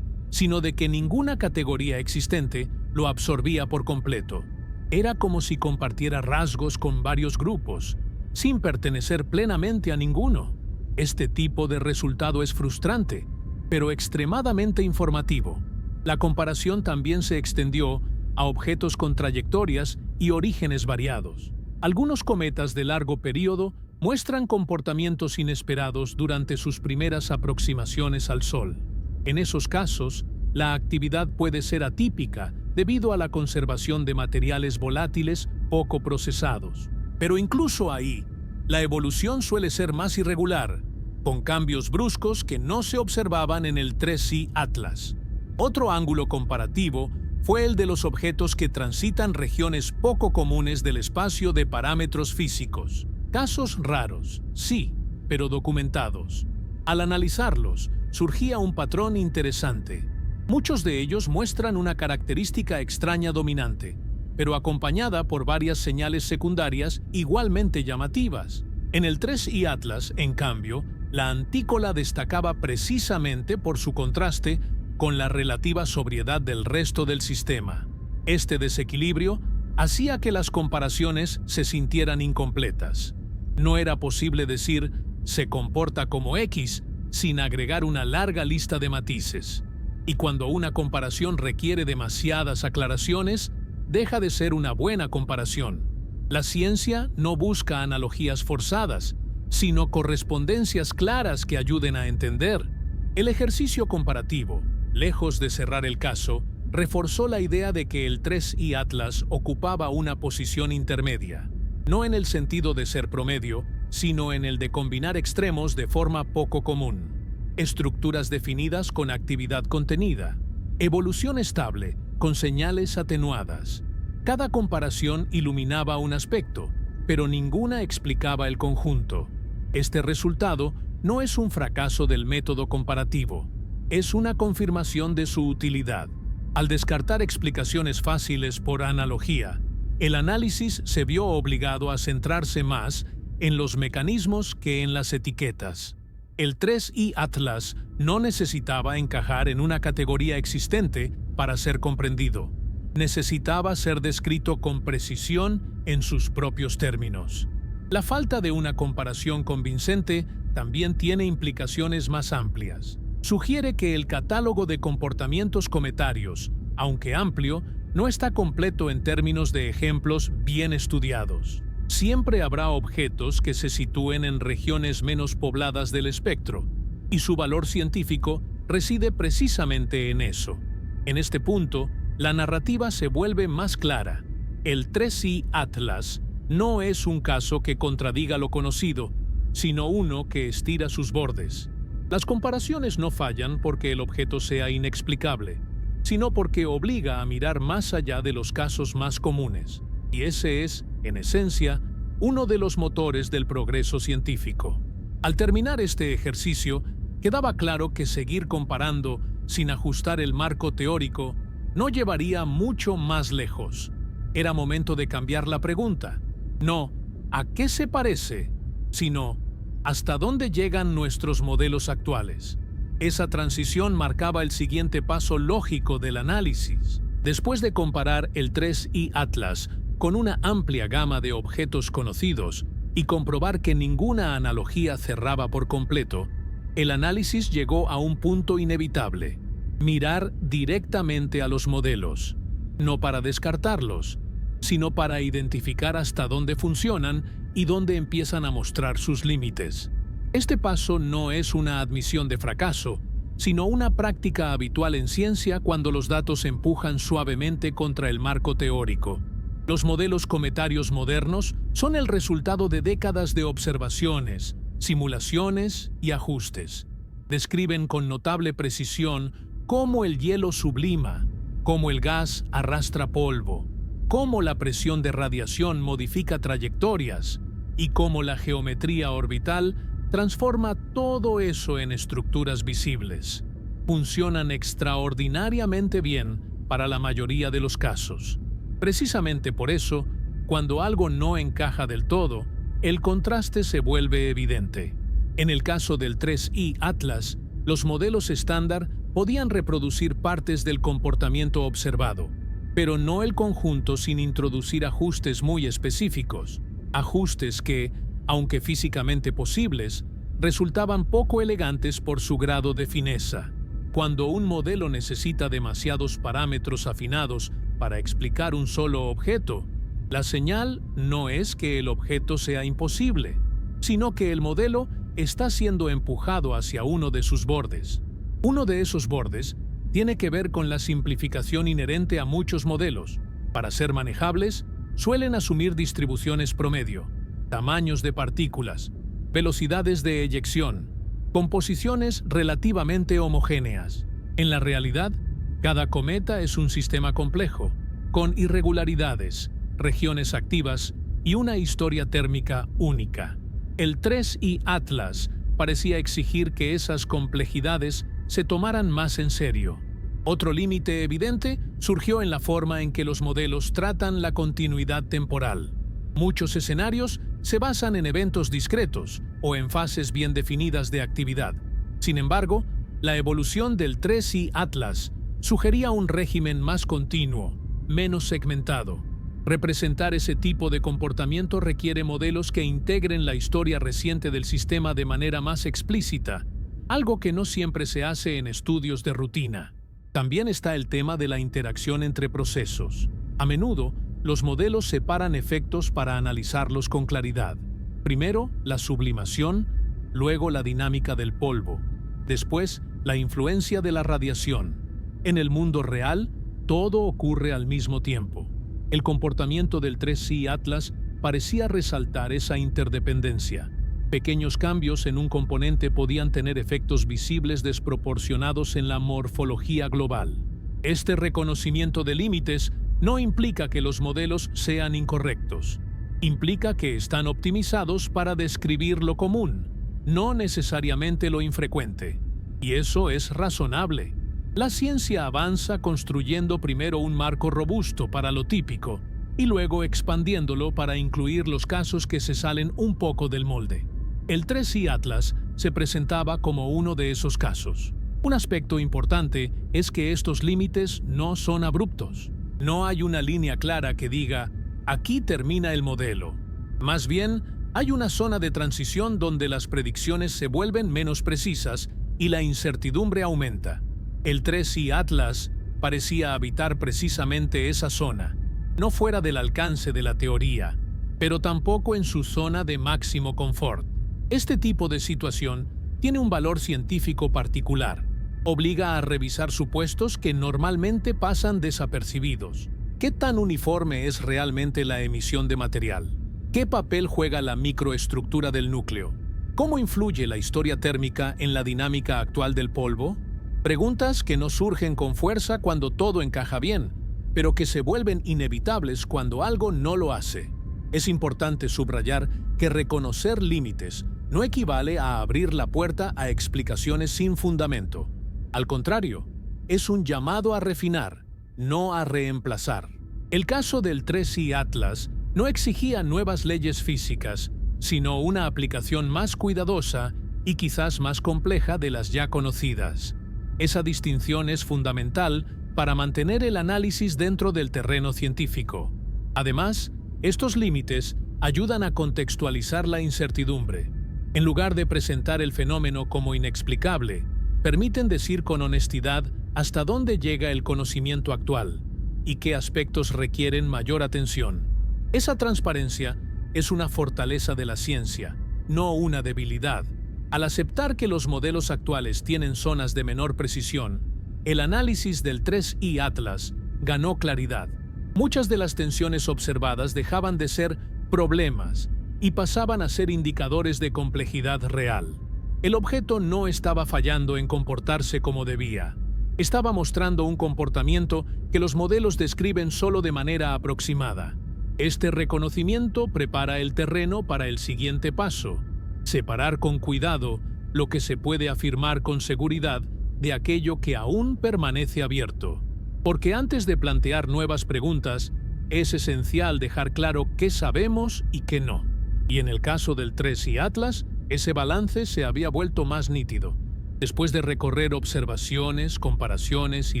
sino de que ninguna categoría existente lo absorbía por completo. Era como si compartiera rasgos con varios grupos, sin pertenecer plenamente a ninguno. Este tipo de resultado es frustrante, pero extremadamente informativo. La comparación también se extendió a objetos con trayectorias y orígenes variados. Algunos cometas de largo periodo muestran comportamientos inesperados durante sus primeras aproximaciones al Sol. En esos casos, la actividad puede ser atípica debido a la conservación de materiales volátiles poco procesados. Pero incluso ahí, la evolución suele ser más irregular, con cambios bruscos que no se observaban en el 3C Atlas. Otro ángulo comparativo fue el de los objetos que transitan regiones poco comunes del espacio de parámetros físicos. Casos raros, sí, pero documentados. Al analizarlos, surgía un patrón interesante. Muchos de ellos muestran una característica extraña dominante, pero acompañada por varias señales secundarias igualmente llamativas. En el 3I Atlas, en cambio, la antícola destacaba precisamente por su contraste con la relativa sobriedad del resto del sistema. Este desequilibrio hacía que las comparaciones se sintieran incompletas. No era posible decir «se comporta como X» sin agregar una larga lista de matices. Y cuando una comparación requiere demasiadas aclaraciones, deja de ser una buena comparación. La ciencia no busca analogías forzadas, sino correspondencias claras que ayuden a entender. El ejercicio comparativo, lejos de cerrar el caso, reforzó la idea de que el 3I Atlas ocupaba una posición intermedia, no en el sentido de ser promedio, sino en el de combinar extremos de forma poco común. Estructuras definidas con actividad contenida, evolución estable con señales atenuadas. Cada comparación iluminaba un aspecto, pero ninguna explicaba el conjunto. Este resultado no es un fracaso del método comparativo, es una confirmación de su utilidad. Al descartar explicaciones fáciles por analogía, el análisis se vio obligado a centrarse más en los mecanismos que en las etiquetas. El 3I Atlas no necesitaba encajar en una categoría existente para ser comprendido. Necesitaba ser descrito con precisión en sus propios términos. La falta de una comparación convincente también tiene implicaciones más amplias. Sugiere que el catálogo de comportamientos cometarios, aunque amplio, no está completo en términos de ejemplos bien estudiados. Siempre habrá objetos que se sitúen en regiones menos pobladas del espectro, y su valor científico reside precisamente en eso. En este punto, la narrativa se vuelve más clara. El 3I Atlas no es un caso que contradiga lo conocido, sino uno que estira sus bordes. Las comparaciones no fallan porque el objeto sea inexplicable, sino porque obliga a mirar más allá de los casos más comunes. Y ese es, en esencia, uno de los motores del progreso científico. Al terminar este ejercicio, quedaba claro que seguir comparando sin ajustar el marco teórico no llevaría mucho más lejos. Era momento de cambiar la pregunta. No, ¿a qué se parece?, sino ¿hasta dónde llegan nuestros modelos actuales? Esa transición marcaba el siguiente paso lógico del análisis. Después de comparar el 3I Atlas con una amplia gama de objetos conocidos y comprobar que ninguna analogía cerraba por completo, el análisis llegó a un punto inevitable: mirar directamente a los modelos, no para descartarlos, sino para identificar hasta dónde funcionan y dónde empiezan a mostrar sus límites. Este paso no es una admisión de fracaso, sino una práctica habitual en ciencia cuando los datos empujan suavemente contra el marco teórico. Los modelos cometarios modernos son el resultado de décadas de observaciones, simulaciones y ajustes. Describen con notable precisión cómo el hielo sublima, cómo el gas arrastra polvo, cómo la presión de radiación modifica trayectorias y cómo la geometría orbital transforma todo eso en estructuras visibles. Funcionan extraordinariamente bien para la mayoría de los casos. Precisamente por eso, cuando algo no encaja del todo, el contraste se vuelve evidente. En el caso del 3I Atlas, los modelos estándar podían reproducir partes del comportamiento observado, pero no el conjunto sin introducir ajustes muy específicos, ajustes que, aunque físicamente posibles, resultaban poco elegantes por su grado de fineza. Cuando un modelo necesita demasiados parámetros afinados para explicar un solo objeto, la señal no es que el objeto sea imposible, sino que el modelo está siendo empujado hacia uno de sus bordes. Uno de esos bordes tiene que ver con la simplificación inherente a muchos modelos. Para ser manejables, suelen asumir distribuciones promedio, tamaños de partículas, velocidades de eyección, composiciones relativamente homogéneas. En la realidad, cada cometa es un sistema complejo, con irregularidades, regiones activas y una historia térmica única. El 3I Atlas parecía exigir que esas complejidades se tomaran más en serio. Otro límite evidente surgió en la forma en que los modelos tratan la continuidad temporal. Muchos escenarios se basan en eventos discretos o en fases bien definidas de actividad. Sin embargo, la evolución del 3I Atlas sugería un régimen más continuo, menos segmentado. Representar ese tipo de comportamiento requiere modelos que integren la historia reciente del sistema de manera más explícita, algo que no siempre se hace en estudios de rutina. También está el tema de la interacción entre procesos. A menudo, los modelos separan efectos para analizarlos con claridad. Primero, la sublimación, luego la dinámica del polvo, después, la influencia de la radiación. En el mundo real, todo ocurre al mismo tiempo. El comportamiento del 3I Atlas parecía resaltar esa interdependencia. Pequeños cambios en un componente podían tener efectos visibles desproporcionados en la morfología global. Este reconocimiento de límites no implica que los modelos sean incorrectos. Implica que están optimizados para describir lo común, no necesariamente lo infrecuente. Y eso es razonable. La ciencia avanza construyendo primero un marco robusto para lo típico y luego expandiéndolo para incluir los casos que se salen un poco del molde. El 3I Atlas se presentaba como uno de esos casos. Un aspecto importante es que estos límites no son abruptos. No hay una línea clara que diga, aquí termina el modelo. Más bien, hay una zona de transición donde las predicciones se vuelven menos precisas y la incertidumbre aumenta. El 3I Atlas parecía habitar precisamente esa zona, no fuera del alcance de la teoría, pero tampoco en su zona de máximo confort. Este tipo de situación tiene un valor científico particular. Obliga a revisar supuestos que normalmente pasan desapercibidos. ¿Qué tan uniforme es realmente la emisión de material? ¿Qué papel juega la microestructura del núcleo? ¿Cómo influye la historia térmica en la dinámica actual del polvo? Preguntas que no surgen con fuerza cuando todo encaja bien, pero que se vuelven inevitables cuando algo no lo hace. Es importante subrayar que reconocer límites no equivale a abrir la puerta a explicaciones sin fundamento. Al contrario, es un llamado a refinar, no a reemplazar. El caso del 3I Atlas no exigía nuevas leyes físicas, sino una aplicación más cuidadosa y quizás más compleja de las ya conocidas. Esa distinción es fundamental para mantener el análisis dentro del terreno científico. Además, estos límites ayudan a contextualizar la incertidumbre. En lugar de presentar el fenómeno como inexplicable, permiten decir con honestidad hasta dónde llega el conocimiento actual y qué aspectos requieren mayor atención. Esa transparencia es una fortaleza de la ciencia, no una debilidad. Al aceptar que los modelos actuales tienen zonas de menor precisión, el análisis del 3I Atlas ganó claridad. Muchas de las tensiones observadas dejaban de ser problemas y pasaban a ser indicadores de complejidad real. El objeto no estaba fallando en comportarse como debía. Estaba mostrando un comportamiento que los modelos describen solo de manera aproximada. Este reconocimiento prepara el terreno para el siguiente paso: separar con cuidado lo que se puede afirmar con seguridad de aquello que aún permanece abierto. Porque antes de plantear nuevas preguntas, es esencial dejar claro qué sabemos y qué no. Y en el caso del 3I Atlas, ese balance se había vuelto más nítido. Después de recorrer observaciones, comparaciones y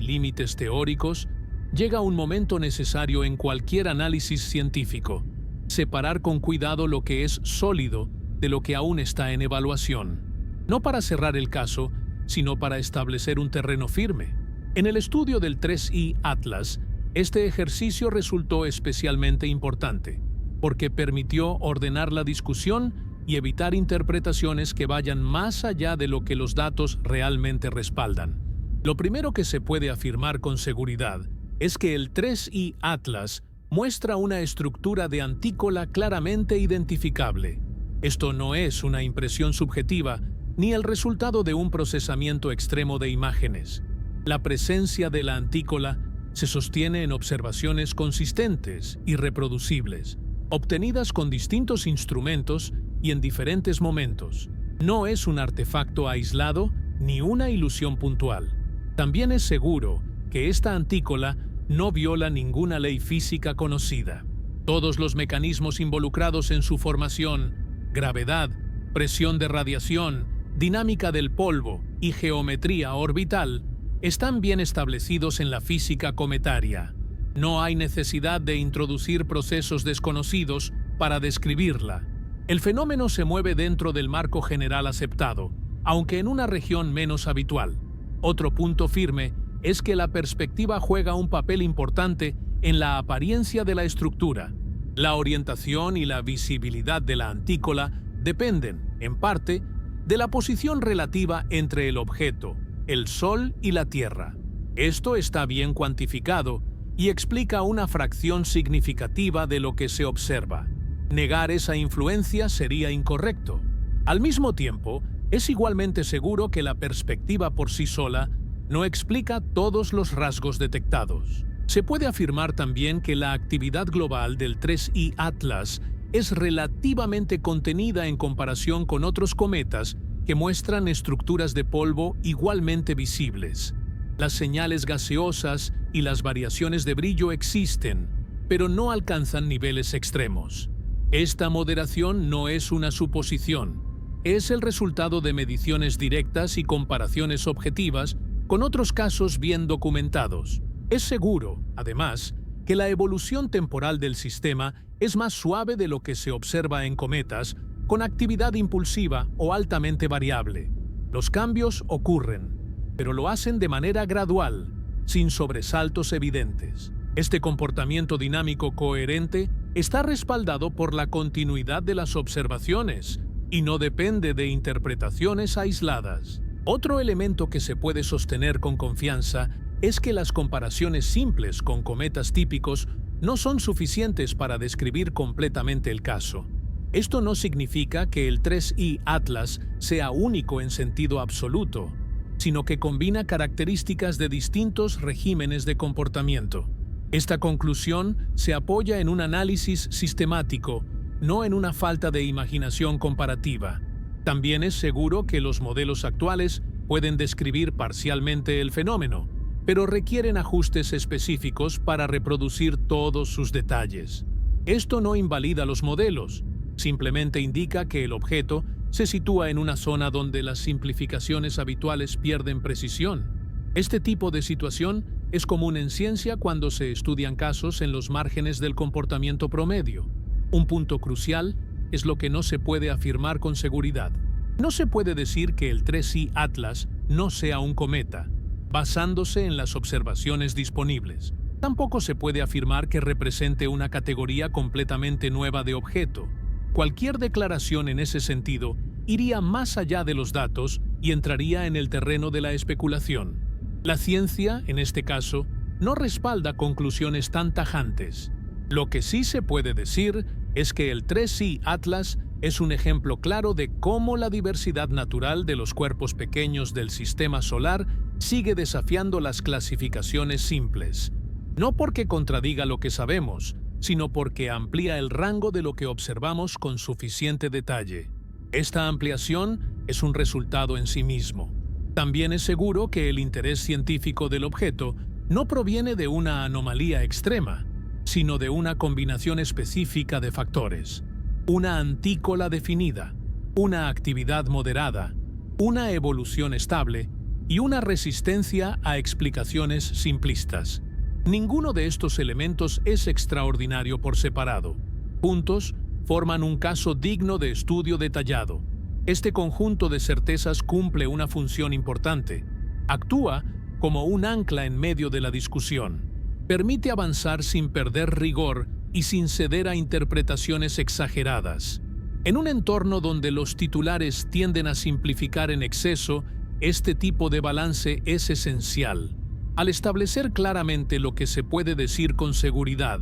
límites teóricos, llega un momento necesario en cualquier análisis científico: separar con cuidado lo que es sólido de lo que aún está en evaluación. No para cerrar el caso, sino para establecer un terreno firme. En el estudio del 3I Atlas, este ejercicio resultó especialmente importante, porque permitió ordenar la discusión y evitar interpretaciones que vayan más allá de lo que los datos realmente respaldan. Lo primero que se puede afirmar con seguridad es que el 3I Atlas muestra una estructura de antícola claramente identificable. Esto no es una impresión subjetiva ni el resultado de un procesamiento extremo de imágenes. La presencia de la antícola se sostiene en observaciones consistentes y reproducibles, obtenidas con distintos instrumentos y en diferentes momentos. No es un artefacto aislado ni una ilusión puntual. También es seguro que esta antícola no viola ninguna ley física conocida. Todos los mecanismos involucrados en su formación, gravedad, presión de radiación, dinámica del polvo y geometría orbital, están bien establecidos en la física cometaria. No hay necesidad de introducir procesos desconocidos para describirla. El fenómeno se mueve dentro del marco general aceptado, aunque en una región menos habitual. Otro punto firme es que la perspectiva juega un papel importante en la apariencia de la estructura. La orientación y la visibilidad de la antícola dependen, en parte, de la posición relativa entre el objeto, el Sol y la Tierra. Esto está bien cuantificado y explica una fracción significativa de lo que se observa. Negar esa influencia sería incorrecto. Al mismo tiempo, es igualmente seguro que la perspectiva por sí sola no explica todos los rasgos detectados. Se puede afirmar también que la actividad global del 3I Atlas es relativamente contenida en comparación con otros cometas que muestran estructuras de polvo igualmente visibles. Las señales gaseosas y las variaciones de brillo existen, pero no alcanzan niveles extremos. Esta moderación no es una suposición, es el resultado de mediciones directas y comparaciones objetivas con otros casos bien documentados. Es seguro, además, que la evolución temporal del sistema es más suave de lo que se observa en cometas con actividad impulsiva o altamente variable. Los cambios ocurren, pero lo hacen de manera gradual, sin sobresaltos evidentes. Este comportamiento dinámico coherente está respaldado por la continuidad de las observaciones y no depende de interpretaciones aisladas. Otro elemento que se puede sostener con confianza es que las comparaciones simples con cometas típicos no son suficientes para describir completamente el caso. Esto no significa que el 3I Atlas sea único en sentido absoluto, sino que combina características de distintos regímenes de comportamiento. Esta conclusión se apoya en un análisis sistemático, no en una falta de imaginación comparativa. También es seguro que los modelos actuales pueden describir parcialmente el fenómeno, pero requieren ajustes específicos para reproducir todos sus detalles. Esto no invalida los modelos, simplemente indica que el objeto se sitúa en una zona donde las simplificaciones habituales pierden precisión. Este tipo de situación es común en ciencia cuando se estudian casos en los márgenes del comportamiento promedio. Un punto crucial es lo que no se puede afirmar con seguridad. No se puede decir que el 3I Atlas no sea un cometa, basándose en las observaciones disponibles. Tampoco se puede afirmar que represente una categoría completamente nueva de objeto. Cualquier declaración en ese sentido iría más allá de los datos y entraría en el terreno de la especulación. La ciencia, en este caso, no respalda conclusiones tan tajantes. Lo que sí se puede decir es que el 3I Atlas es un ejemplo claro de cómo la diversidad natural de los cuerpos pequeños del sistema solar sigue desafiando las clasificaciones simples. No porque contradiga lo que sabemos, sino porque amplía el rango de lo que observamos con suficiente detalle. Esta ampliación es un resultado en sí mismo. También es seguro que el interés científico del objeto no proviene de una anomalía extrema, sino de una combinación específica de factores. Una antícola definida, una actividad moderada, una evolución estable y una resistencia a explicaciones simplistas. Ninguno de estos elementos es extraordinario por separado. Juntos, forman un caso digno de estudio detallado. Este conjunto de certezas cumple una función importante. Actúa como un ancla en medio de la discusión. Permite avanzar sin perder rigor y sin ceder a interpretaciones exageradas. En un entorno donde los titulares tienden a simplificar en exceso, este tipo de balance es esencial. Al establecer claramente lo que se puede decir con seguridad,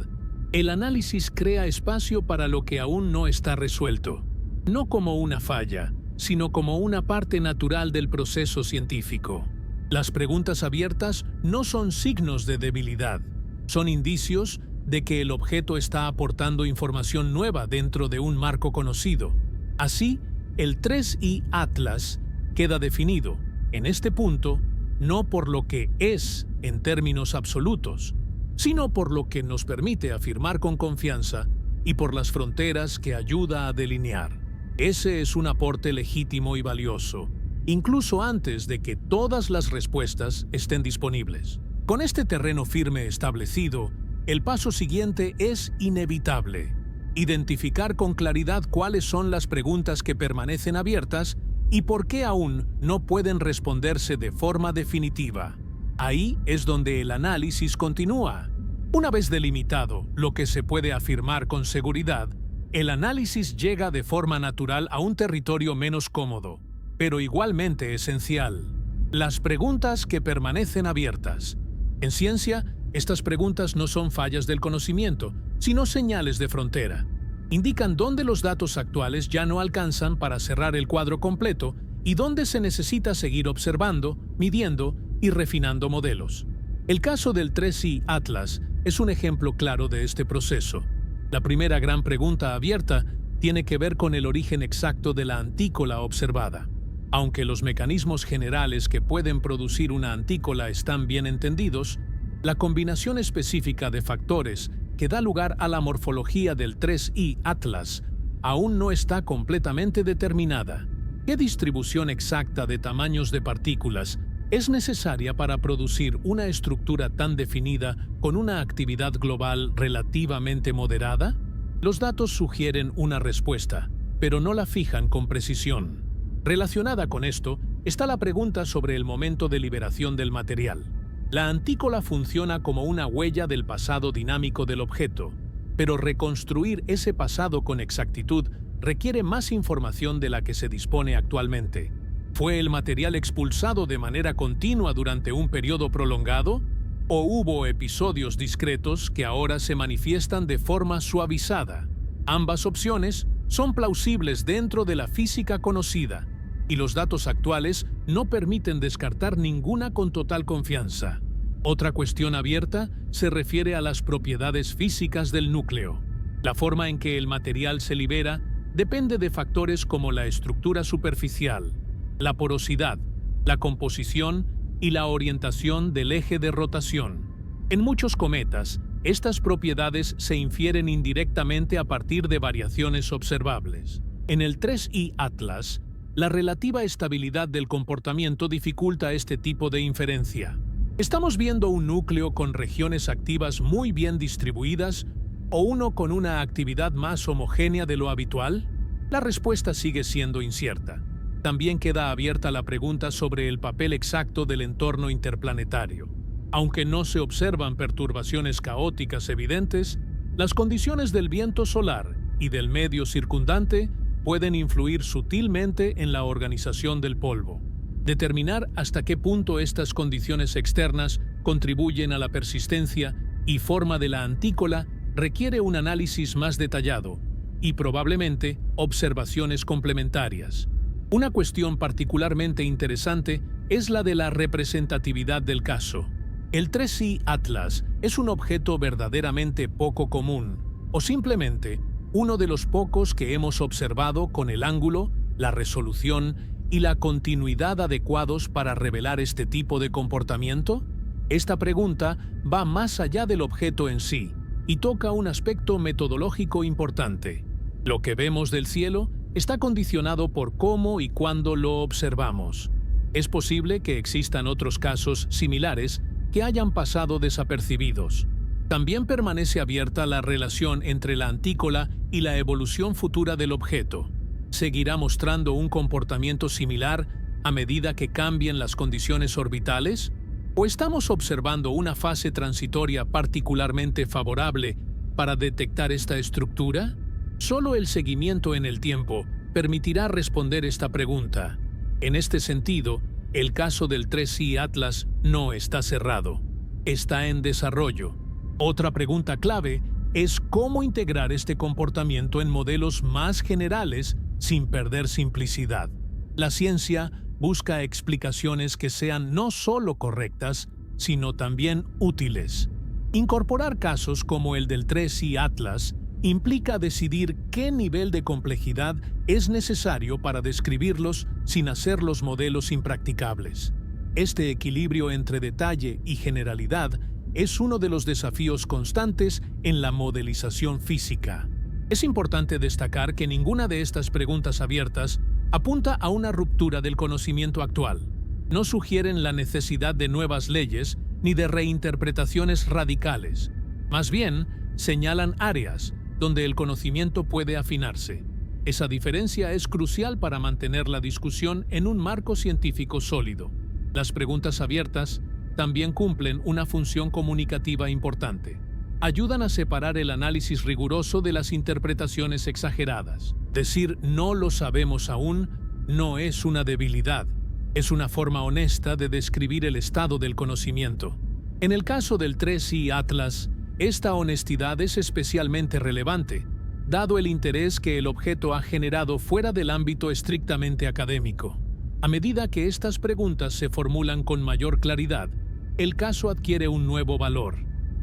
el análisis crea espacio para lo que aún no está resuelto, no como una falla, sino como una parte natural del proceso científico. Las preguntas abiertas no son signos de debilidad, son indicios de que el objeto está aportando información nueva dentro de un marco conocido. Así, el 3I Atlas queda definido, en este punto, no por lo que es en términos absolutos, sino por lo que nos permite afirmar con confianza y por las fronteras que ayuda a delinear. Ese es un aporte legítimo y valioso, incluso antes de que todas las respuestas estén disponibles. Con este terreno firme establecido, el paso siguiente es inevitable: identificar con claridad cuáles son las preguntas que permanecen abiertas y por qué aún no pueden responderse de forma definitiva. Ahí es donde el análisis continúa. Una vez delimitado lo que se puede afirmar con seguridad, el análisis llega de forma natural a un territorio menos cómodo, pero igualmente esencial: las preguntas que permanecen abiertas. En ciencia, estas preguntas no son fallas del conocimiento, sino señales de frontera. Indican dónde los datos actuales ya no alcanzan para cerrar el cuadro completo y dónde se necesita seguir observando, midiendo y refinando modelos. El caso del 3I Atlas es un ejemplo claro de este proceso. La primera gran pregunta abierta tiene que ver con el origen exacto de la antícola observada. Aunque los mecanismos generales que pueden producir una antícola están bien entendidos, la combinación específica de factores que da lugar a la morfología del 3I Atlas aún no está completamente determinada. ¿Qué distribución exacta de tamaños de partículas es necesaria para producir una estructura tan definida con una actividad global relativamente moderada? Los datos sugieren una respuesta, pero no la fijan con precisión. Relacionada con esto está la pregunta sobre el momento de liberación del material. La antícola funciona como una huella del pasado dinámico del objeto, pero reconstruir ese pasado con exactitud requiere más información de la que se dispone actualmente. ¿Fue el material expulsado de manera continua durante un periodo prolongado? ¿O hubo episodios discretos que ahora se manifiestan de forma suavizada? Ambas opciones son plausibles dentro de la física conocida, y los datos actuales no permiten descartar ninguna con total confianza. Otra cuestión abierta se refiere a las propiedades físicas del núcleo. La forma en que el material se libera depende de factores como la estructura superficial, la porosidad, la composición y la orientación del eje de rotación. En muchos cometas, estas propiedades se infieren indirectamente a partir de variaciones observables. En el 3I Atlas, la relativa estabilidad del comportamiento dificulta este tipo de inferencia. ¿Estamos viendo un núcleo con regiones activas muy bien distribuidas o uno con una actividad más homogénea de lo habitual? La respuesta sigue siendo incierta. También queda abierta la pregunta sobre el papel exacto del entorno interplanetario. Aunque no se observan perturbaciones caóticas evidentes, las condiciones del viento solar y del medio circundante pueden influir sutilmente en la organización del polvo. Determinar hasta qué punto estas condiciones externas contribuyen a la persistencia y forma de la antícola requiere un análisis más detallado y probablemente observaciones complementarias. Una cuestión particularmente interesante es la de la representatividad del caso. El 3i Atlas es un objeto verdaderamente poco común, o simplemente uno de los pocos que hemos observado con el ángulo, la resolución y la continuidad adecuados para revelar este tipo de comportamiento. Esta pregunta va más allá del objeto en sí y toca un aspecto metodológico importante. Lo que vemos del cielo está condicionado por cómo y cuándo lo observamos. Es posible que existan otros casos similares que hayan pasado desapercibidos. También permanece abierta la relación entre la antícola y la evolución futura del objeto. ¿Seguirá mostrando un comportamiento similar a medida que cambien las condiciones orbitales? ¿O estamos observando una fase transitoria particularmente favorable para detectar esta estructura? Solo el seguimiento en el tiempo permitirá responder esta pregunta. En este sentido, el caso del 3i Atlas no está cerrado. Está en desarrollo. Otra pregunta clave es cómo integrar este comportamiento en modelos más generales sin perder simplicidad. La ciencia busca explicaciones que sean no solo correctas, sino también útiles. Incorporar casos como el del 3i Atlas implica decidir qué nivel de complejidad es necesario para describirlos sin hacer los modelos impracticables. Este equilibrio entre detalle y generalidad es uno de los desafíos constantes en la modelización física. Es importante destacar que ninguna de estas preguntas abiertas apunta a una ruptura del conocimiento actual. No sugieren la necesidad de nuevas leyes ni de reinterpretaciones radicales. Más bien, señalan áreas donde el conocimiento puede afinarse. Esa diferencia es crucial para mantener la discusión en un marco científico sólido. Las preguntas abiertas también cumplen una función comunicativa importante. Ayudan a separar el análisis riguroso de las interpretaciones exageradas. Decir "no lo sabemos aún" no es una debilidad, es una forma honesta de describir el estado del conocimiento. En el caso del 3i Atlas, esta honestidad es especialmente relevante, dado el interés que el objeto ha generado fuera del ámbito estrictamente académico. A medida que estas preguntas se formulan con mayor claridad, el caso adquiere un nuevo valor.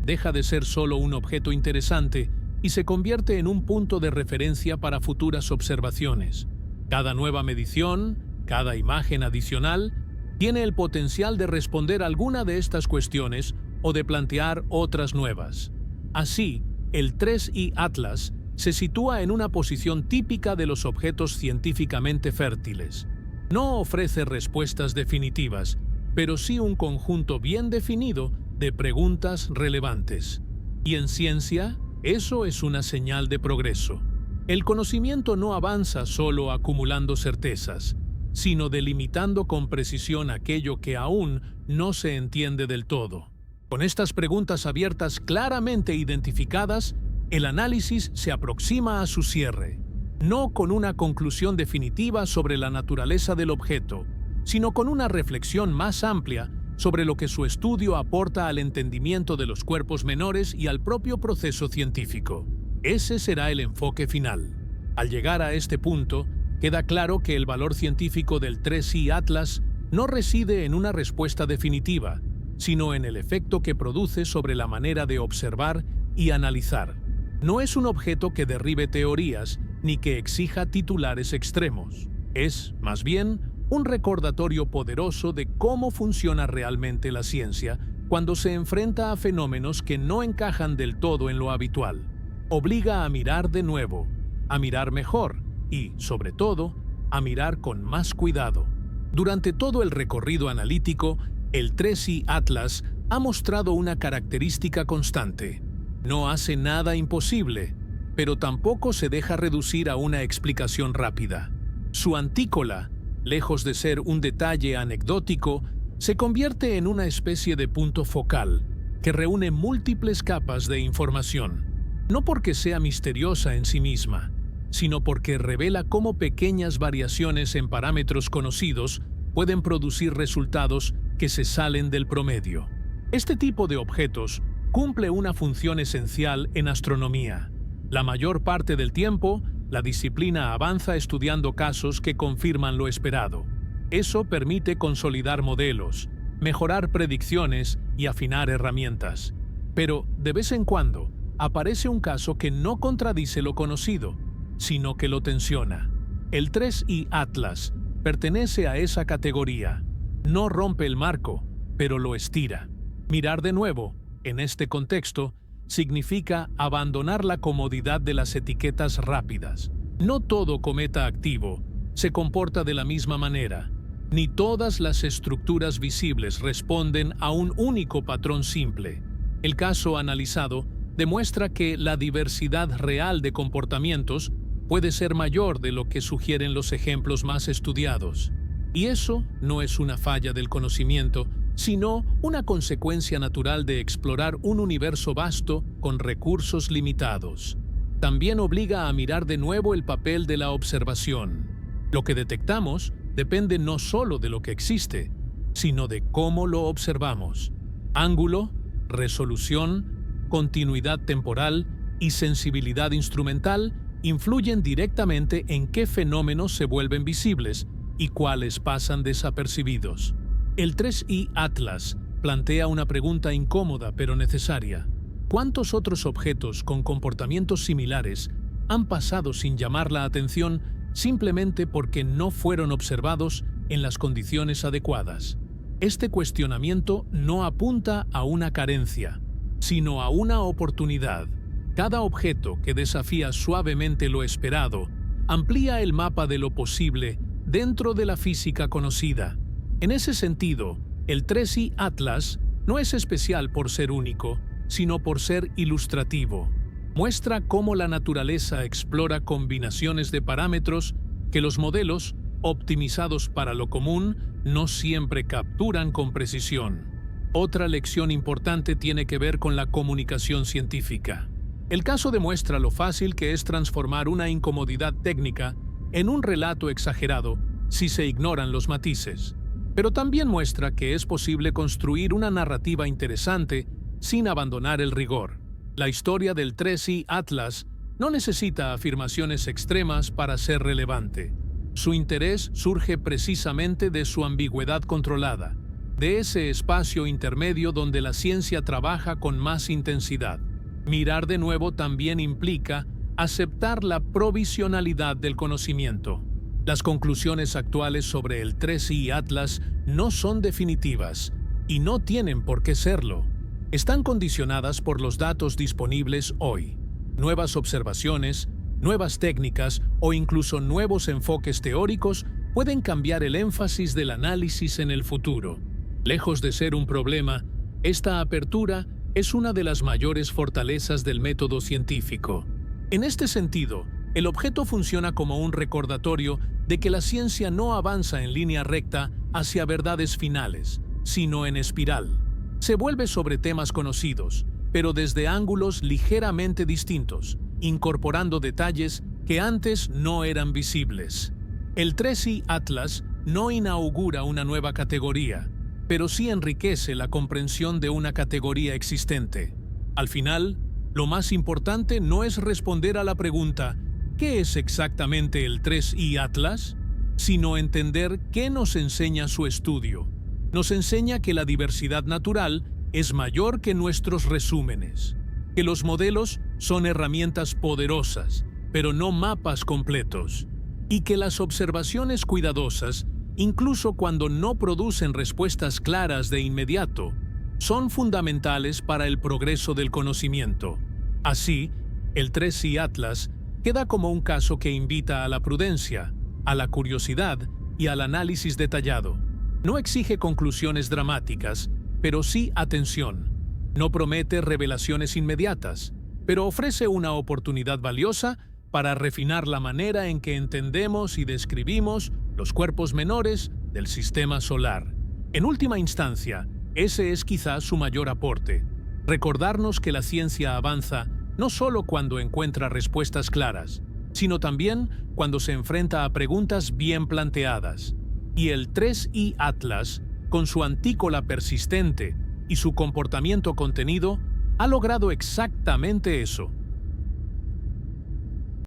Deja de ser solo un objeto interesante y se convierte en un punto de referencia para futuras observaciones. Cada nueva medición, cada imagen adicional, tiene el potencial de responder alguna de estas cuestiones o de plantear otras nuevas. Así, el 3i Atlas se sitúa en una posición típica de los objetos científicamente fértiles. No ofrece respuestas definitivas, pero sí un conjunto bien definido de preguntas relevantes. Y en ciencia, eso es una señal de progreso. El conocimiento no avanza solo acumulando certezas, sino delimitando con precisión aquello que aún no se entiende del todo. Con estas preguntas abiertas claramente identificadas, el análisis se aproxima a su cierre, no con una conclusión definitiva sobre la naturaleza del objeto, sino con una reflexión más amplia sobre lo que su estudio aporta al entendimiento de los cuerpos menores y al propio proceso científico. Ese será el enfoque final. Al llegar a este punto, queda claro que el valor científico del 3i Atlas no reside en una respuesta definitiva, sino en el efecto que produce sobre la manera de observar y analizar. No es un objeto que derribe teorías ni que exija titulares extremos. Es, más bien, un recordatorio poderoso de cómo funciona realmente la ciencia cuando se enfrenta a fenómenos que no encajan del todo en lo habitual. Obliga a mirar de nuevo, a mirar mejor y, sobre todo, a mirar con más cuidado. Durante todo el recorrido analítico, el 3i Atlas ha mostrado una característica constante. No hace nada imposible, pero tampoco se deja reducir a una explicación rápida. Su antícola, lejos de ser un detalle anecdótico, se convierte en una especie de punto focal que reúne múltiples capas de información. No porque sea misteriosa en sí misma, sino porque revela cómo pequeñas variaciones en parámetros conocidos pueden producir resultados que se salen del promedio. Este tipo de objetos cumple una función esencial en astronomía. La mayor parte del tiempo, la disciplina avanza estudiando casos que confirman lo esperado. Eso permite consolidar modelos, mejorar predicciones y afinar herramientas. Pero, de vez en cuando, aparece un caso que no contradice lo conocido, sino que lo tensiona. El 3I Atlas pertenece a esa categoría. No rompe el marco, pero lo estira. Mirar de nuevo, en este contexto, significa abandonar la comodidad de las etiquetas rápidas. No todo cometa activo se comporta de la misma manera, ni todas las estructuras visibles responden a un único patrón simple. El caso analizado demuestra que la diversidad real de comportamientos puede ser mayor de lo que sugieren los ejemplos más estudiados. Y eso no es una falla del conocimiento, sino una consecuencia natural de explorar un universo vasto con recursos limitados. También obliga a mirar de nuevo el papel de la observación. Lo que detectamos depende no solo de lo que existe, sino de cómo lo observamos. Ángulo, resolución, continuidad temporal y sensibilidad instrumental influyen directamente en qué fenómenos se vuelven visibles y cuáles pasan desapercibidos. El 3I Atlas plantea una pregunta incómoda pero necesaria. ¿Cuántos otros objetos con comportamientos similares han pasado sin llamar la atención simplemente porque no fueron observados en las condiciones adecuadas? Este cuestionamiento no apunta a una carencia, sino a una oportunidad. Cada objeto que desafía suavemente lo esperado amplía el mapa de lo posible dentro de la física conocida. En ese sentido, el 3I Atlas no es especial por ser único, sino por ser ilustrativo. Muestra cómo la naturaleza explora combinaciones de parámetros que los modelos, optimizados para lo común, no siempre capturan con precisión. Otra lección importante tiene que ver con la comunicación científica. El caso demuestra lo fácil que es transformar una incomodidad técnica en un relato exagerado si se ignoran los matices. Pero también muestra que es posible construir una narrativa interesante sin abandonar el rigor. La historia del 3I Atlas no necesita afirmaciones extremas para ser relevante. Su interés surge precisamente de su ambigüedad controlada, de ese espacio intermedio donde la ciencia trabaja con más intensidad. Mirar de nuevo también implica aceptar la provisionalidad del conocimiento. Las conclusiones actuales sobre el 3I Atlas no son definitivas y no tienen por qué serlo. Están condicionadas por los datos disponibles hoy. Nuevas observaciones, nuevas técnicas o incluso nuevos enfoques teóricos pueden cambiar el énfasis del análisis en el futuro. Lejos de ser un problema, esta apertura es una de las mayores fortalezas del método científico. En este sentido, el objeto funciona como un recordatorio de que la ciencia no avanza en línea recta hacia verdades finales, sino en espiral. Se vuelve sobre temas conocidos, pero desde ángulos ligeramente distintos, incorporando detalles que antes no eran visibles. El 3I Atlas no inaugura una nueva categoría, pero sí enriquece la comprensión de una categoría existente. Al final, lo más importante no es responder a la pregunta ¿qué es exactamente el 3I Atlas?, sino entender qué nos enseña su estudio. Nos enseña que la diversidad natural es mayor que nuestros resúmenes, que los modelos son herramientas poderosas, pero no mapas completos, y que las observaciones cuidadosas, incluso cuando no producen respuestas claras de inmediato, son fundamentales para el progreso del conocimiento. Así, el 3I Atlas queda como un caso que invita a la prudencia, a la curiosidad y al análisis detallado. No exige conclusiones dramáticas, pero sí atención. No promete revelaciones inmediatas, pero ofrece una oportunidad valiosa para refinar la manera en que entendemos y describimos los cuerpos menores del sistema solar. En última instancia, ese es quizá su mayor aporte: recordarnos que la ciencia avanza no solo cuando encuentra respuestas claras, sino también cuando se enfrenta a preguntas bien planteadas. Y el 3i Atlas, con su antícola persistente y su comportamiento contenido, ha logrado exactamente eso.